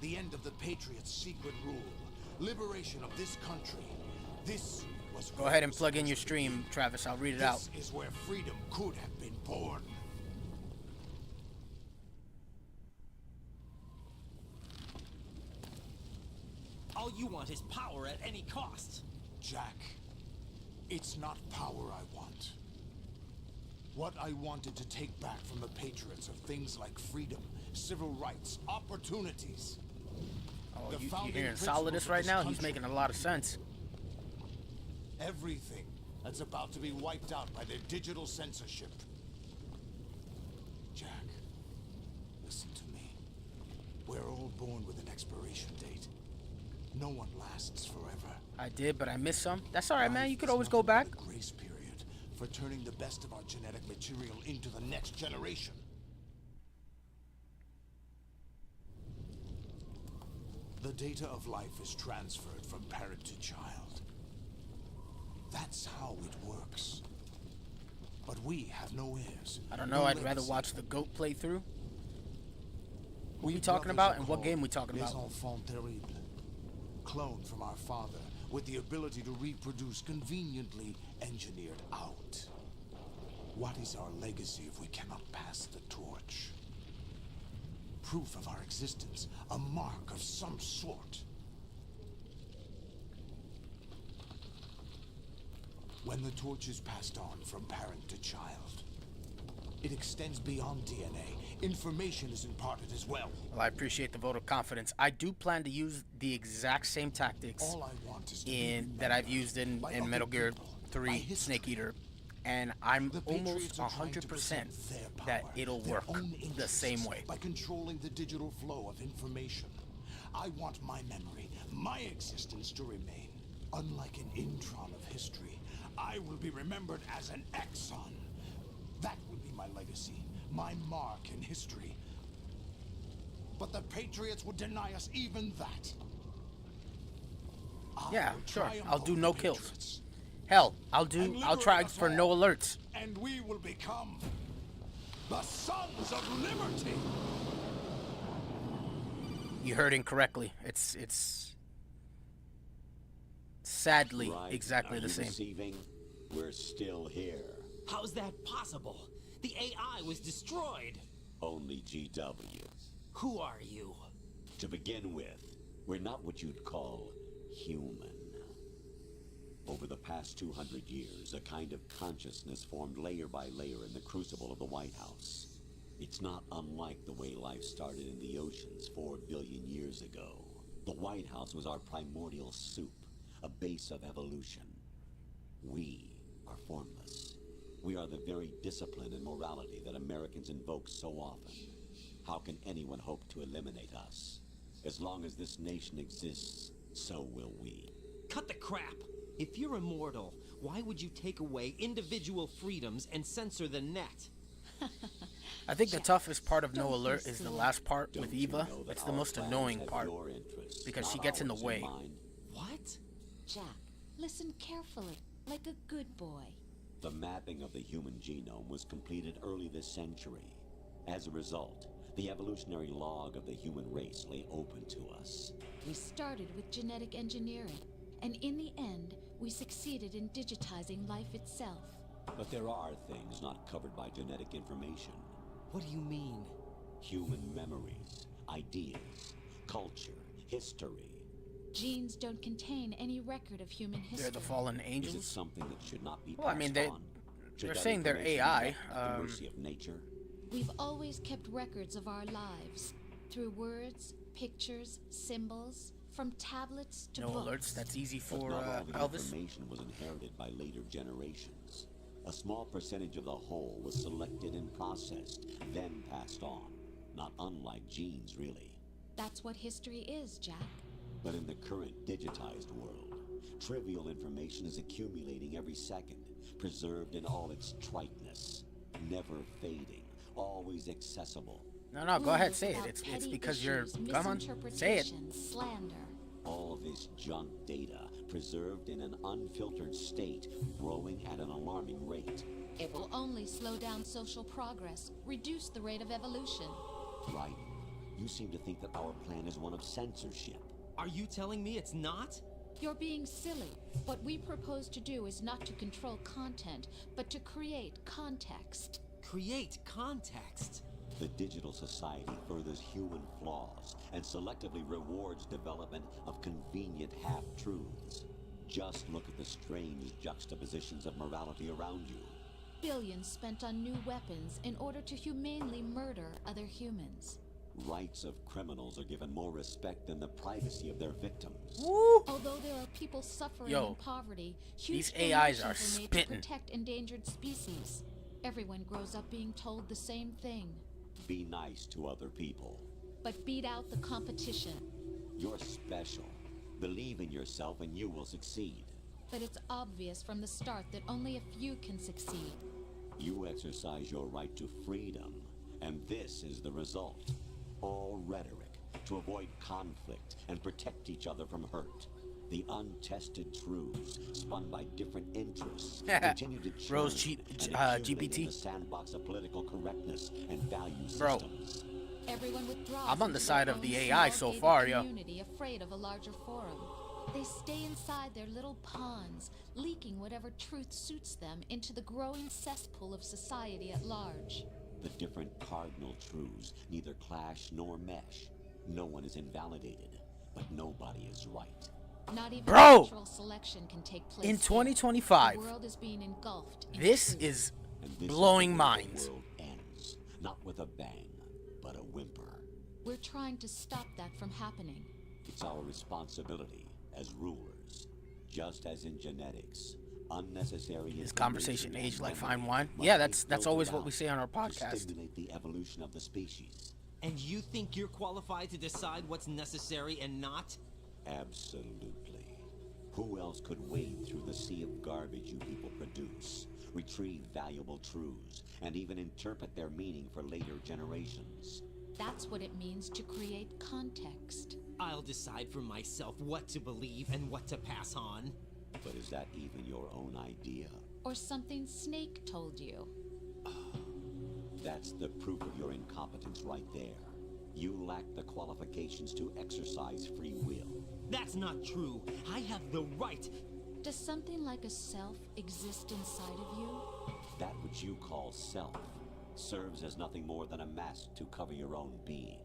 The end of the Patriots' secret rule. Liberation of this country. This was... Go ahead and plug in your stream, Travis. I'll read it out. This is where freedom could have been born. All you want is power at any cost. Jack, it's not power I want. What I wanted to take back from the Patriots are things like freedom, civil rights, opportunities. Oh, The you founding hearing principles Solidus of right this now? He's country. making a lot of sense. Everything that's about to be wiped out by their digital censorship. Jack, listen to me. We're all born with an expiration date. No one lasts forever. I did, but I missed some. That's alright, man. You could Life is always go nothing but back. a grace period for turning the best of our genetic material into the next generation. The data of life is transferred from parent to child. That's how it works. But we have no heirs. I don't know. No I'd rather legacy. watch the GOAT playthrough. Who We we talking brothers about are and what called game we talking Les about? Enfants Terribles. Cloned from our father with the ability to reproduce conveniently engineered out. What is our legacy if we cannot pass the torch? Proof of our existence, a mark of some sort. When the torch is passed on from parent to child, it extends beyond DNA. Information is imparted as well. Well, I appreciate the vote of confidence. I do plan to use the exact same tactics All I want is to be that I've used in by other Metal Gear people, by 3 history. Snake Eater, and I'm The almost Patriots are trying to 100% present their that power, it'll their work own the interests same way. by controlling the digital flow of information. I want my memory, my existence to remain. Unlike an intron of history, I will be remembered as an exon. That will be my legacy, my mark in history. But the Patriots would deny us even that. I Yeah, will sure. triumph I'll do over no the kills. Patriots Hell, I'll and try liberate us for all. no alerts. And we will become the Sons of Liberty. You heard incorrectly. It's sadly Right. exactly Are the you same. Receiving? We're still here. How's that possible? The AI was destroyed. Only GW. Who are you? To begin with, we're not what you'd call human. Over the past 200 years, a kind of consciousness formed layer by layer in the crucible of the White House. It's not unlike the way life started in the oceans 4 billion years ago. The White House was our primordial soup, a base of evolution. We are formless. We are the very discipline and morality that Americans invoke so often. How can anyone hope to eliminate us? As long as this nation exists, so will we. Cut the crap! If you're immortal, why would you take away individual freedoms and censor the net? I think the toughest part of No Don't Alert be is the silly. last part Don't with you Eva. know that It's the our most plans annoying have part your interests, because not she gets in the ours way. mind? What? Jack, listen carefully, like a good boy. The mapping of the human genome was completed early this century. As a result, the evolutionary log of the human race lay open to us. We started with genetic engineering, and in the end, we succeeded in digitizing life itself. But there are things not covered by genetic information. What do you mean? Human memories, ideas, culture, history. Genes don't contain any record of human history. They're the fallen Is it angels. something that should not be Well, I passed mean, on? Should they're that saying they're information be AI. left at the mercy of nature? We've always kept records of our lives through words, pictures, symbols, from tablets to No books. alerts. That's easy But for not all the Elvis. information was inherited by later generations. A small percentage of the whole was selected and processed, then passed on. Not unlike genes, really. That's what history is, Jack. But in the current digitized world, trivial information is accumulating every second, preserved in all its triteness, never fading, always accessible. No, go ahead, Rules say it. about It's petty because you're. issues, Come on, say it. misinterpretation, slander. All this junk data, preserved in an unfiltered state, growing at an alarming rate. It will only slow down social progress, reduce the rate of evolution. Right? You seem to think that our plan is one of censorship. Are you telling me it's not? You're being silly. What we propose to do is not to control content, but to create context. Create context. The digital society furthers human flaws and selectively rewards development of convenient half-truths. Just look at the strange juxtapositions of morality around you. Billions spent on new weapons in order to humanely murder other humans. Rights of criminals are given more respect than the privacy of their victims. Woo! Although there are people suffering Yo, in poverty, huge these AIs are donations made spitting. to protect endangered species. Everyone grows up being told the same thing. Be nice to other people. but beat out the competition. You're special. Believe in yourself and you will succeed. But it's obvious from the start that only a few can succeed. You exercise your right to freedom, and this is the result. All rhetoric to avoid conflict and protect each other from hurt. The untested truths, spun by different interests, continue to churn Rose and accumulate GPT. in the sandbox of political correctness and value systems. Everyone withdraws. I'm on the into side their of own the AI small so far, gated yo. community, afraid of a larger forum. They stay inside their little ponds, leaking whatever truth suits them into the growing cesspool of society at large. The different cardinal truths neither clash nor mesh. No one is invalidated, but nobody is right. Not even Bro! natural selection can take place. In here. 2025, The world is being engulfed in this truth. is And this blowing is the way minds. The world ends, not with a bang, but a whimper. We're trying to stop that from happening. It's our responsibility as rulers, just as in genetics. Unnecessary This conversation information aged like and fine memory wine. must Yeah, be that's filtered always what out we say on our to podcast. stimulate the evolution of the species. And you think you're qualified to decide what's necessary and not? Absolutely. Who else could wade through the sea of garbage you people produce, retrieve valuable truths, and even interpret their meaning for later generations? That's what it means to create context. I'll decide for myself what to believe and what to pass on. But is that even your own idea? Or something Snake told you. That's the proof of your incompetence right there. You lack the qualifications to exercise free will. That's not true. I have the right. Does something like a self exist inside of you? That which you call self serves as nothing more than a mask to cover your own being.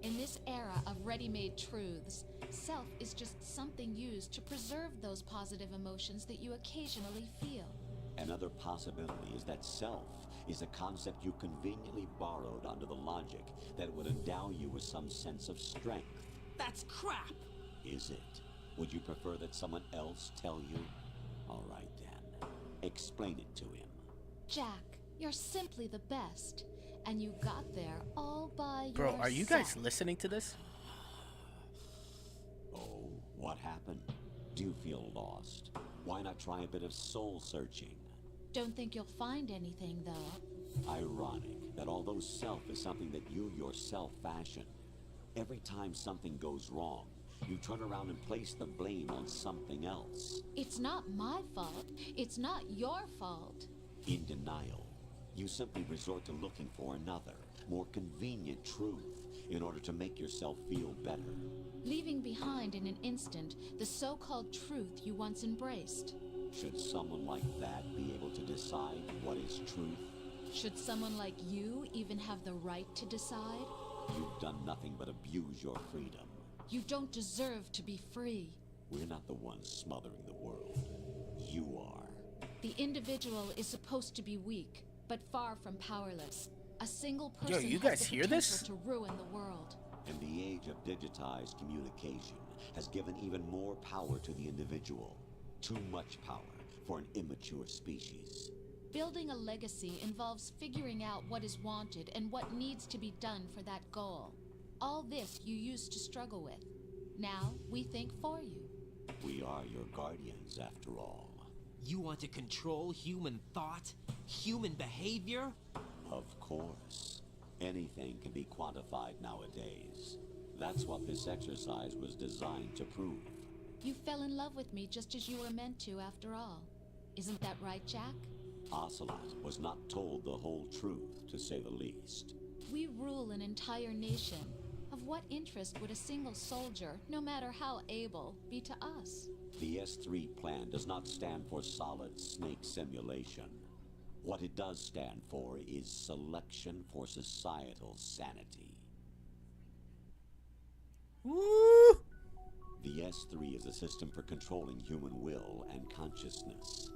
In this era of ready-made truths, self is just something used to preserve those positive emotions that you occasionally feel. Another possibility is that self is a concept you conveniently borrowed under the logic that would endow you with some sense of strength. That's crap! Is it? Would you prefer that someone else tell you? All right then. Explain it to him. Jack, you're simply the best. And you got there all by Bro, yourself. are you guys listening to this? Oh, what happened? Do you feel lost? Why not try a bit of soul searching? Don't think you'll find anything, though. Ironic that although self is something that you yourself fashion, every time something goes wrong, you turn around and place the blame on something else. It's not my fault. It's not your fault. In denial, you simply resort to looking for another, more convenient truth in order to make yourself feel better. Leaving behind in an instant the so-called truth you once embraced. Should someone like that be able to decide what is truth? Should someone like you even have the right to decide? You've done nothing but abuse your freedom. You don't deserve to be free. We're not the ones smothering the world. You are. The individual is supposed to be weak, but far from powerless. A single person you has guys the hear this? potential to ruin the world. And the age of digitized communication has given even more power to the individual. Too much power for an immature species. Building a legacy involves figuring out what is wanted and what needs to be done for that goal. All this you used to struggle with. Now we think for you. We are your guardians, after all. You want to control human thought? Human behavior? Of course. Anything can be quantified nowadays. That's what this exercise was designed to prove. You fell in love with me just as you were meant to, after all. Isn't that right, Jack? Ocelot was not told the whole truth, to say the least. We rule an entire nation. Of what interest would a single soldier, no matter how able, be to us? The S3 plan does not stand for solid snake simulation. What it does stand for is selection for societal sanity. Woo! The S3 is a system for controlling human will and consciousness.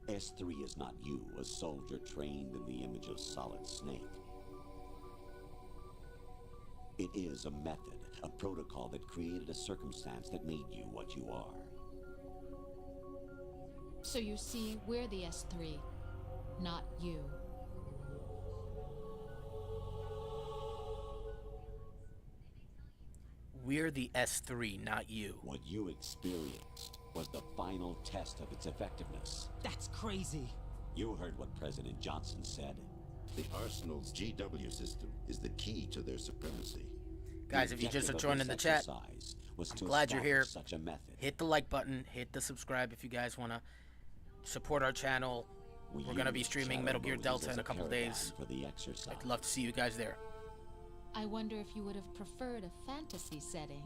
S3 is not you, a soldier trained in the image of Solid Snake. It is a method, a protocol that created a circumstance that made you what you are. So you see, we're the S3, not you. We're the S3, not you. What you experienced was the final test of its effectiveness. That's crazy. You heard what President Johnson said. The Arsenal's GW system is the key to their supremacy. Guys, if you just are joining the chat, I'm glad you're here. Such a method. Hit the like button, hit the subscribe if you guys want to support our channel. We're going to be streaming Metal Gear Delta in a couple days. I'd love to see you guys there. I wonder if you would have preferred a fantasy setting.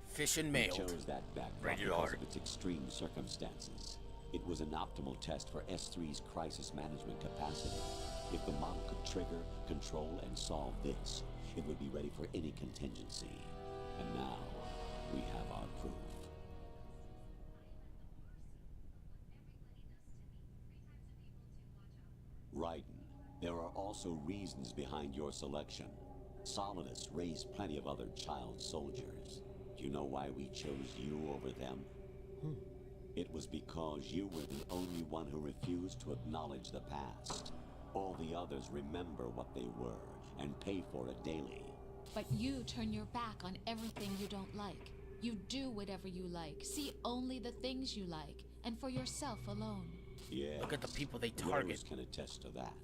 Fish and mail. Chose that backdrop because of its extreme circumstances. It was an optimal test for S3's crisis management capacity. If the model could trigger, control, and solve this, it would be ready for any contingency. And now, we have our proof. Raiden, there are also reasons behind your selection. Solidus raised plenty of other child soldiers. Do you know why we chose you over them? It was because you were the only one who refused to acknowledge the past. All the others remember what they were and pay for it daily. But you turn your back on everything you don't like. You do whatever you like, see only the things you like, and for yourself alone. Yeah. Look at the people they target. Rose can attest to that.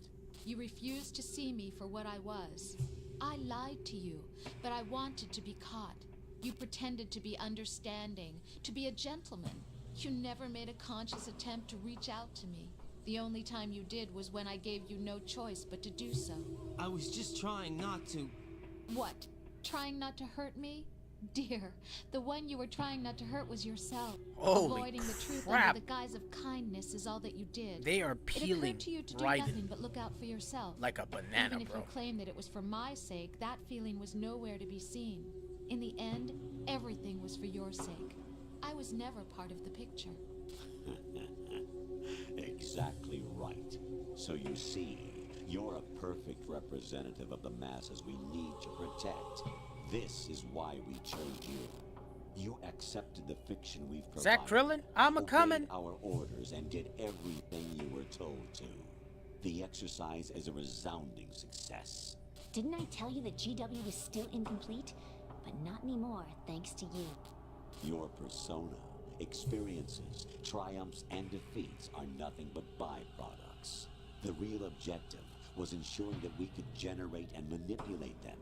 You refused to see me for what I was. I lied to you, but I wanted to be caught. You pretended to be understanding, to be a gentleman. You never made a conscious attempt to reach out to me. The only time you did was when I gave you no choice but to do so. I was just trying not to... What? Trying not to hurt me? Dear, the one you were trying not to hurt was yourself. Holy Avoiding the truth crap. under the guise of kindness is all that you did. They are It peeling occurred to you to do Raiden nothing but look out for yourself. like a banana, Even if bro. you claim that it was for my sake, that feeling was nowhere to be seen. In the end, everything was for your sake. I was never part of the picture. Exactly right. So you see, you're a perfect representative of the masses we need to protect. This is why we chose you. You accepted the fiction we've provided. Zach Krillin, I'm a-comin'. Obeyed our orders and did everything you were told to. The exercise is a resounding success. Didn't I tell you that GW was still incomplete? But not anymore, thanks to you. Your persona, experiences, triumphs, and defeats are nothing but byproducts. The real objective was ensuring that we could generate and manipulate them.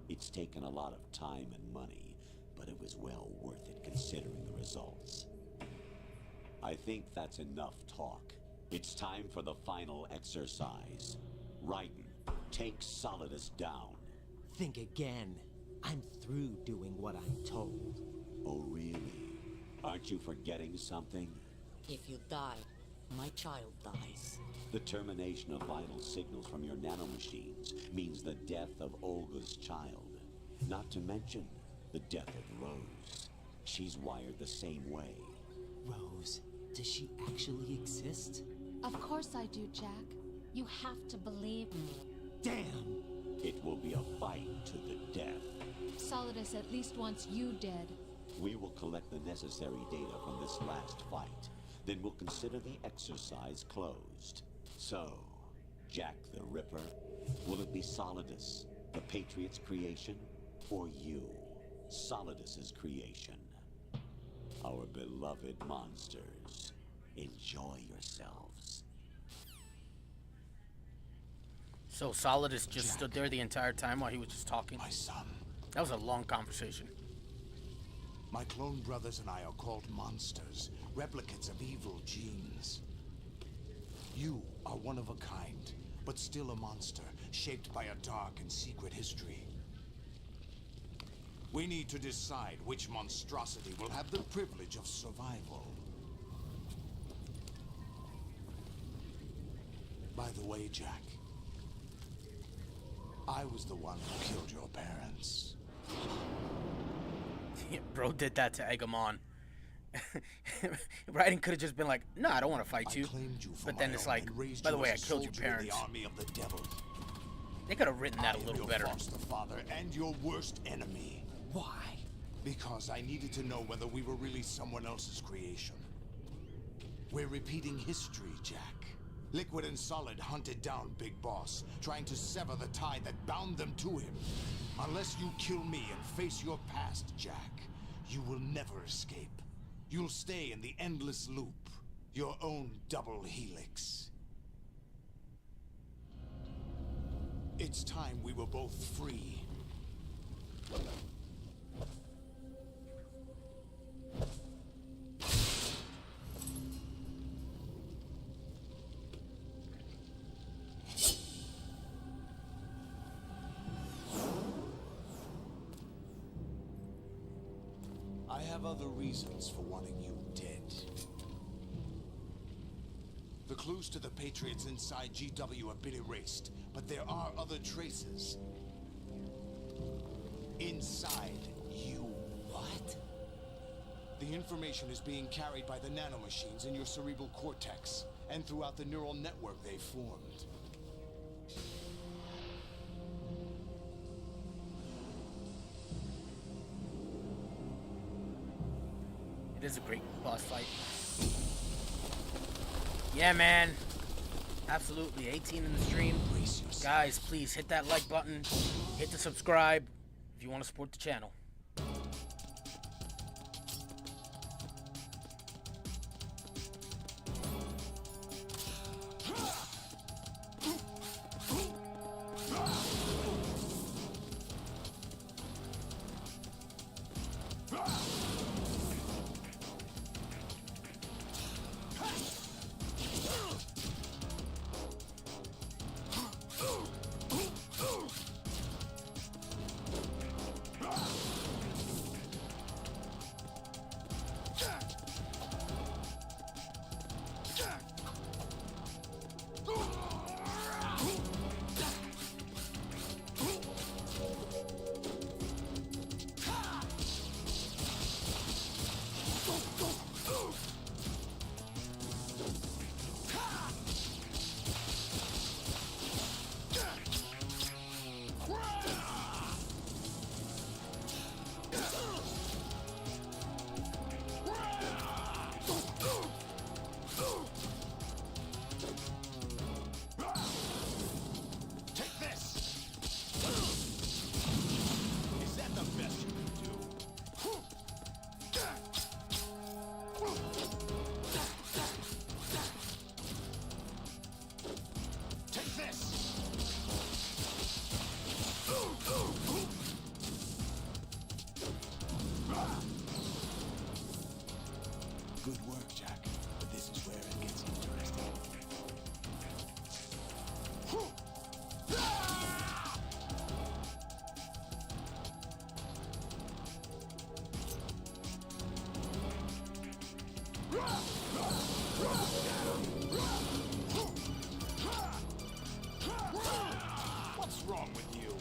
It's taken a lot of time and money, but it was well worth it considering the results. I think that's enough talk. It's time for the final exercise. Raiden, take Solidus down. Think again. I'm through doing what I'm told. Oh, really? Aren't you forgetting something? If you die, my child dies. The termination of vital signals from your nanomachines means the death of Olga's child. Not to mention the death of Rose. She's wired the same way. Rose, does she actually exist? Of course I do, Jack. You have to believe me. Damn! It will be a fight to the death. Solidus at least wants you dead. We will collect the necessary data from this last fight. Then we'll consider the exercise closed. So, Jack the Ripper, will it be Solidus, the Patriot's creation, or you, Solidus's creation? Our beloved monsters, enjoy yourselves. So Solidus just stood there the entire time while he was just talking? My son. That was a long conversation. My clone brothers and I are called monsters, replicates of evil genes. You are one of a kind, but still a monster, shaped by a dark and secret history. We need to decide which monstrosity will have the privilege of survival. By the way, Jack, I was the one who killed your parents. Bro did that to Egamon. Raiden could have just been like, no, I don't want to fight you. But then it's like, by the way, I killed your parents. The army of the devil. They could have written that a little better. Your foster father and your worst enemy. Why? Because I needed to know whether we were really someone else's creation. We're repeating history, Jack. Liquid and Solid hunted down Big Boss, trying to sever the tie that bound them to him. Unless you kill me and face your past, Jack, you will never escape. You'll stay in the endless loop, your own double helix. It's time we were both free. I have other reasons for wanting you dead. The clues to the Patriots inside GW have been erased, but there are other traces. Inside you. What? The information is being carried by the nanomachines in your cerebral cortex, and throughout the neural network they formed. It is a great boss fight. Yeah, man. Absolutely. 18 in the stream. Guys, please hit that like button. Hit the subscribe if you want to support the channel. Good work, Jack. But this is where it gets interesting. What's wrong with you?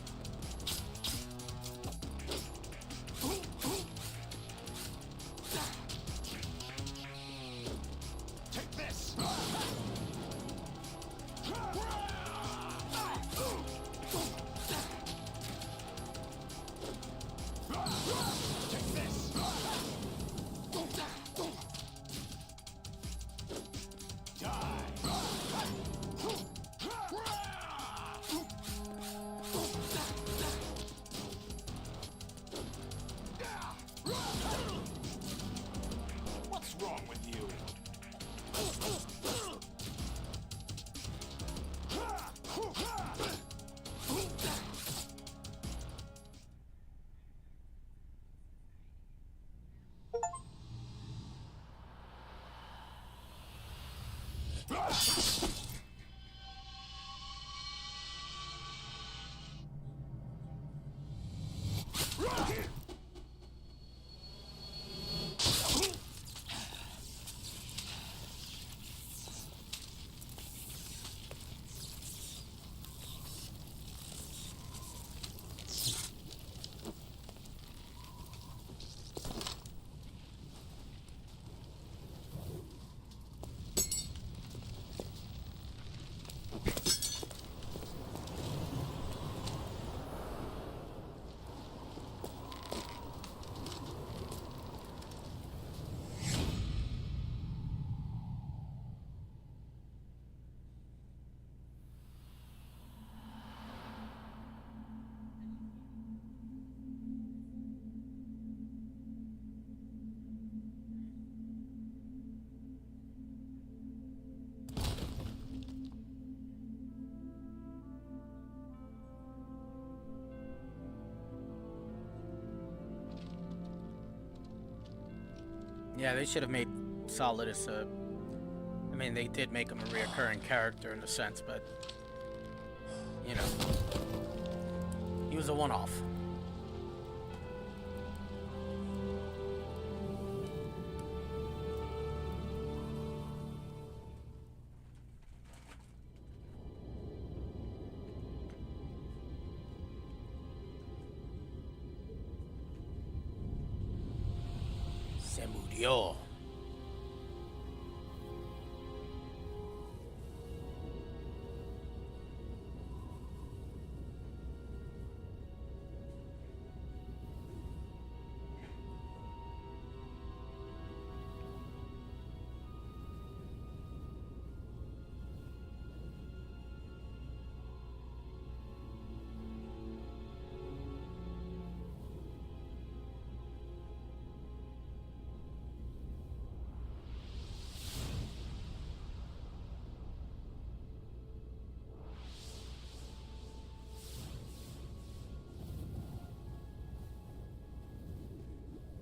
Take this! Take this! What's wrong with you? Yeah, they should have made Solidus a... I mean, they did make him a reoccurring character in a sense, but... You know... He was a one-off. Se murió.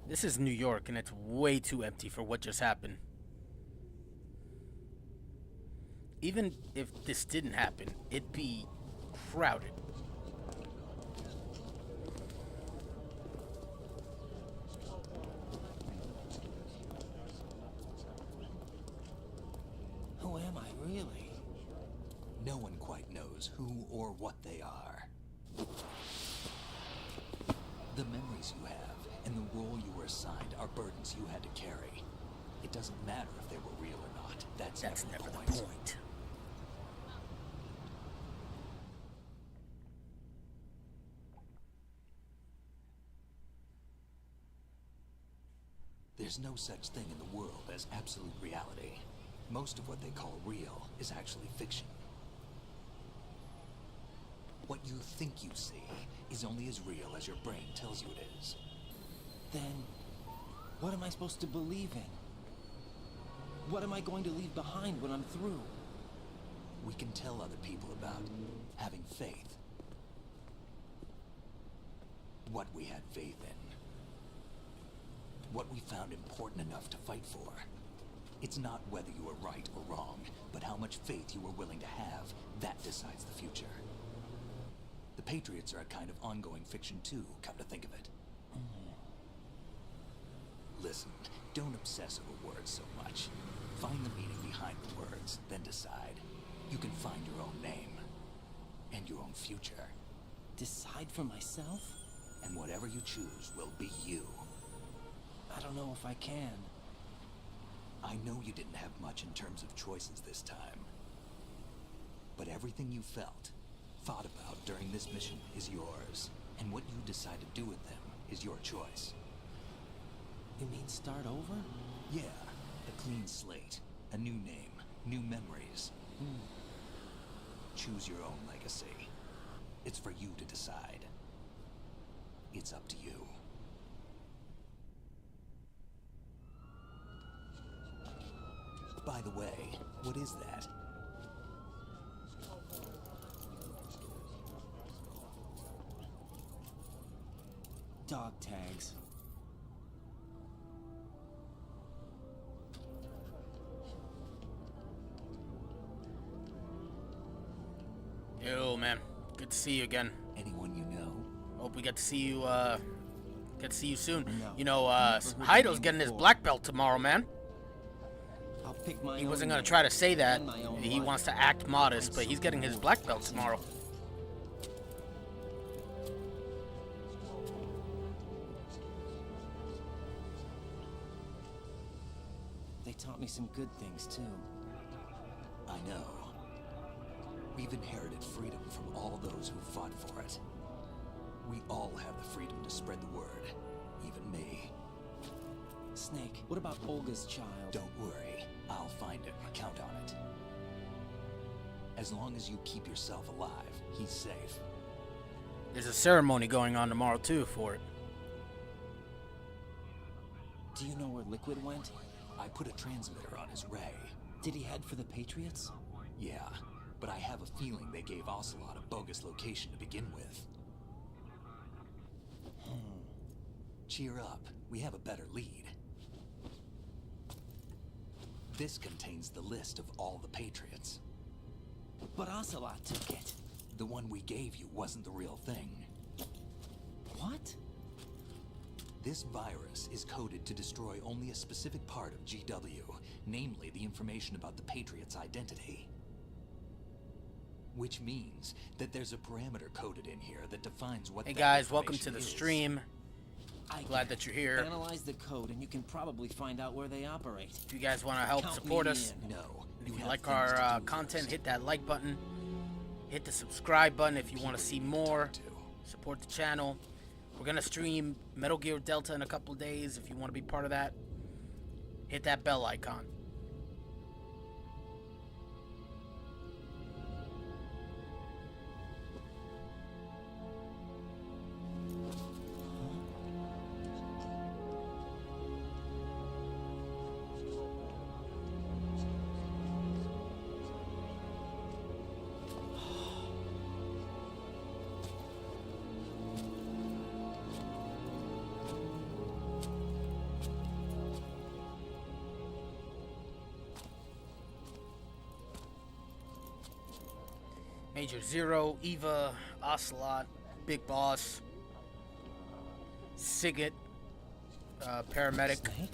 This is New York, and it's way too empty for what just happened. Even if this didn't happen, it'd be crowded. Who am I, really? No one quite knows who or what they are. The memories you have and the role you were assigned are burdens you had to carry. It doesn't matter if they were real or not. That's never the point. There's no such thing in the world as absolute reality. Most of what they call real is actually fiction. What you think you see is only as real as your brain tells you it is. Then, what am I supposed to believe in? What am I going to leave behind when I'm through? We can tell other people about having faith. What we had faith in. What we found important enough to fight for. It's not whether you were right or wrong, but how much faith you were willing to have. That decides the future. The Patriots are a kind of ongoing fiction too, come to think of it. Listen, don't obsess over words so much. Find the meaning behind the words, then decide. You can find your own name. And your own future. Decide for myself? And whatever you choose will be you. I don't know if I can. I know you didn't have much in terms of choices this time. But everything you felt, thought about during this mission is yours. And what you decide to do with them is your choice. You mean start over? Yeah, a clean slate, a new name, new memories. Choose your own legacy. It's for you to decide. It's up to you. By the way, what is that? Dog tags. Yo, man. Good to see you again. Anyone you know? Hope we get to see you, soon. No. You know, Heido's getting his black belt tomorrow, man. I'll pick my He own wasn't gonna name try to say that. and my own He life. wants to act modest, but he's getting his black belt tomorrow. They taught me some good things, too. I know. We've inherited freedom from all those who fought for it. We all have the freedom to spread the word. Even me. Snake, what about Olga's child? Don't worry. I'll find him. Count on it. As long as you keep yourself alive, he's safe. There's a ceremony going on tomorrow, too, for it. Do you know where Liquid went? I put a transmitter on his ray. Did he head for the Patriots? Yeah, but I have a feeling they gave Ocelot a bogus location to begin with. Cheer up. We have a better lead. This contains the list of all the Patriots. But Ocelot took it. The one we gave you wasn't the real thing. What? This virus is coded to destroy only a specific part of GW, namely the information about the Patriot's identity. Which means that there's a parameter coded in here that defines what. Hey guys, welcome to the stream. Glad that you're here. Analyze the code and you can probably find out where they operate. If you guys want to help support us, no. if you like our content, hit that like button. Hit the subscribe button if you want to see more. Support the channel. We're going to stream Metal Gear Delta in a couple of days. If you want to be part of that, hit that bell icon. Major Zero, Eva, Ocelot, Big Boss, Sigget, Paramedic. Snake?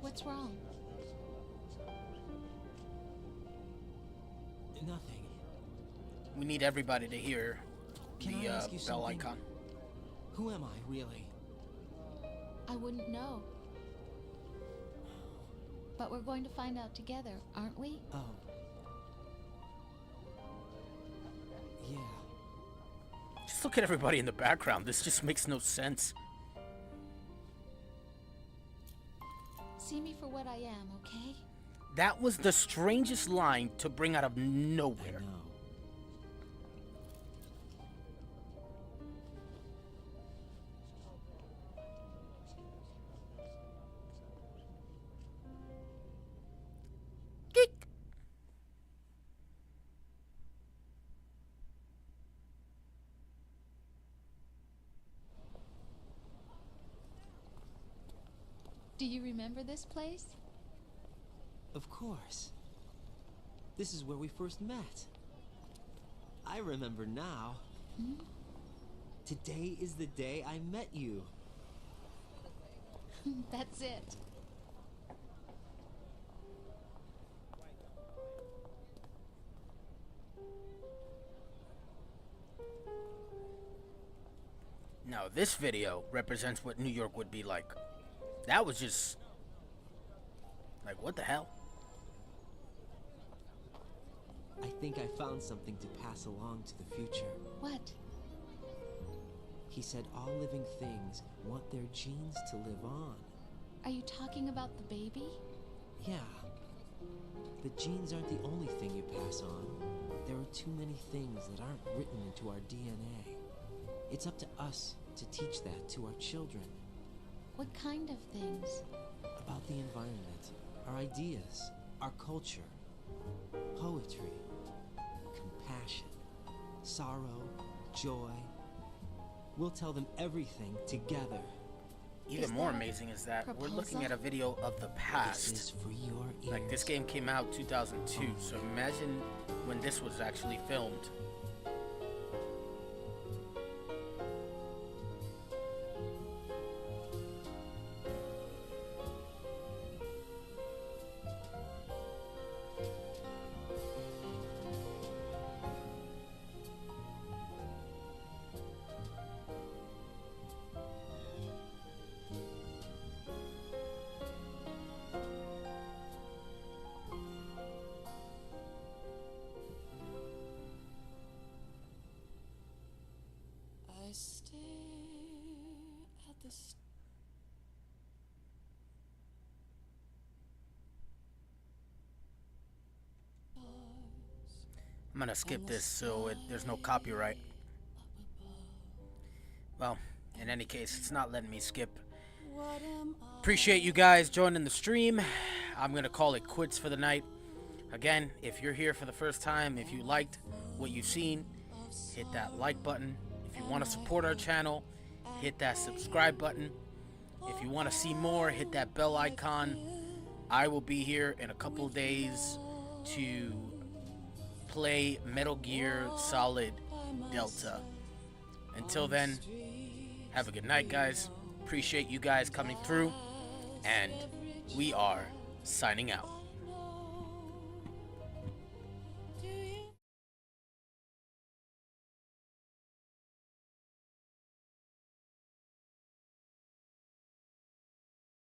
What's wrong? Nothing. We need everybody to hear Can I the ask you bell something? icon. Who am I, really? I wouldn't know. But we're going to find out together, aren't we? Oh. Yeah. Just look at everybody in the background. This just makes no sense. See me for what I am, okay? That was the strangest line to bring out of nowhere. I know. Do you remember this place? Of course. This is where we first met. I remember now. Hmm? Today is the day I met you. That's it. Now, this video represents what New York would be like. That was just... like, what the hell? I think I found something to pass along to the future. What? He said all living things want their genes to live on. Are you talking about the baby? Yeah. But genes aren't the only thing you pass on. There are too many things that aren't written into our DNA. It's up to us to teach that to our children. What kind of things? About the environment, our ideas, our culture, poetry, compassion, sorrow, joy. We'll tell them everything together. Even more amazing is that we're looking at a video of the past. This is for your ears. Like, this game came out 2002, so imagine when this was actually filmed. I stare at the I'm gonna skip this so there's no copyright. Well, in any case, it's not letting me skip. Appreciate you guys joining the stream. I'm gonna call it quits for the night. Again, if you're here for the first time, if you liked what you've seen, hit that like button. If you want to support our channel, hit that subscribe button. If you want to see more, hit that bell icon. I will be here in a couple days to play Metal Gear Solid Delta. Until then, have a good night, guys. Appreciate you guys coming through, and we are signing out.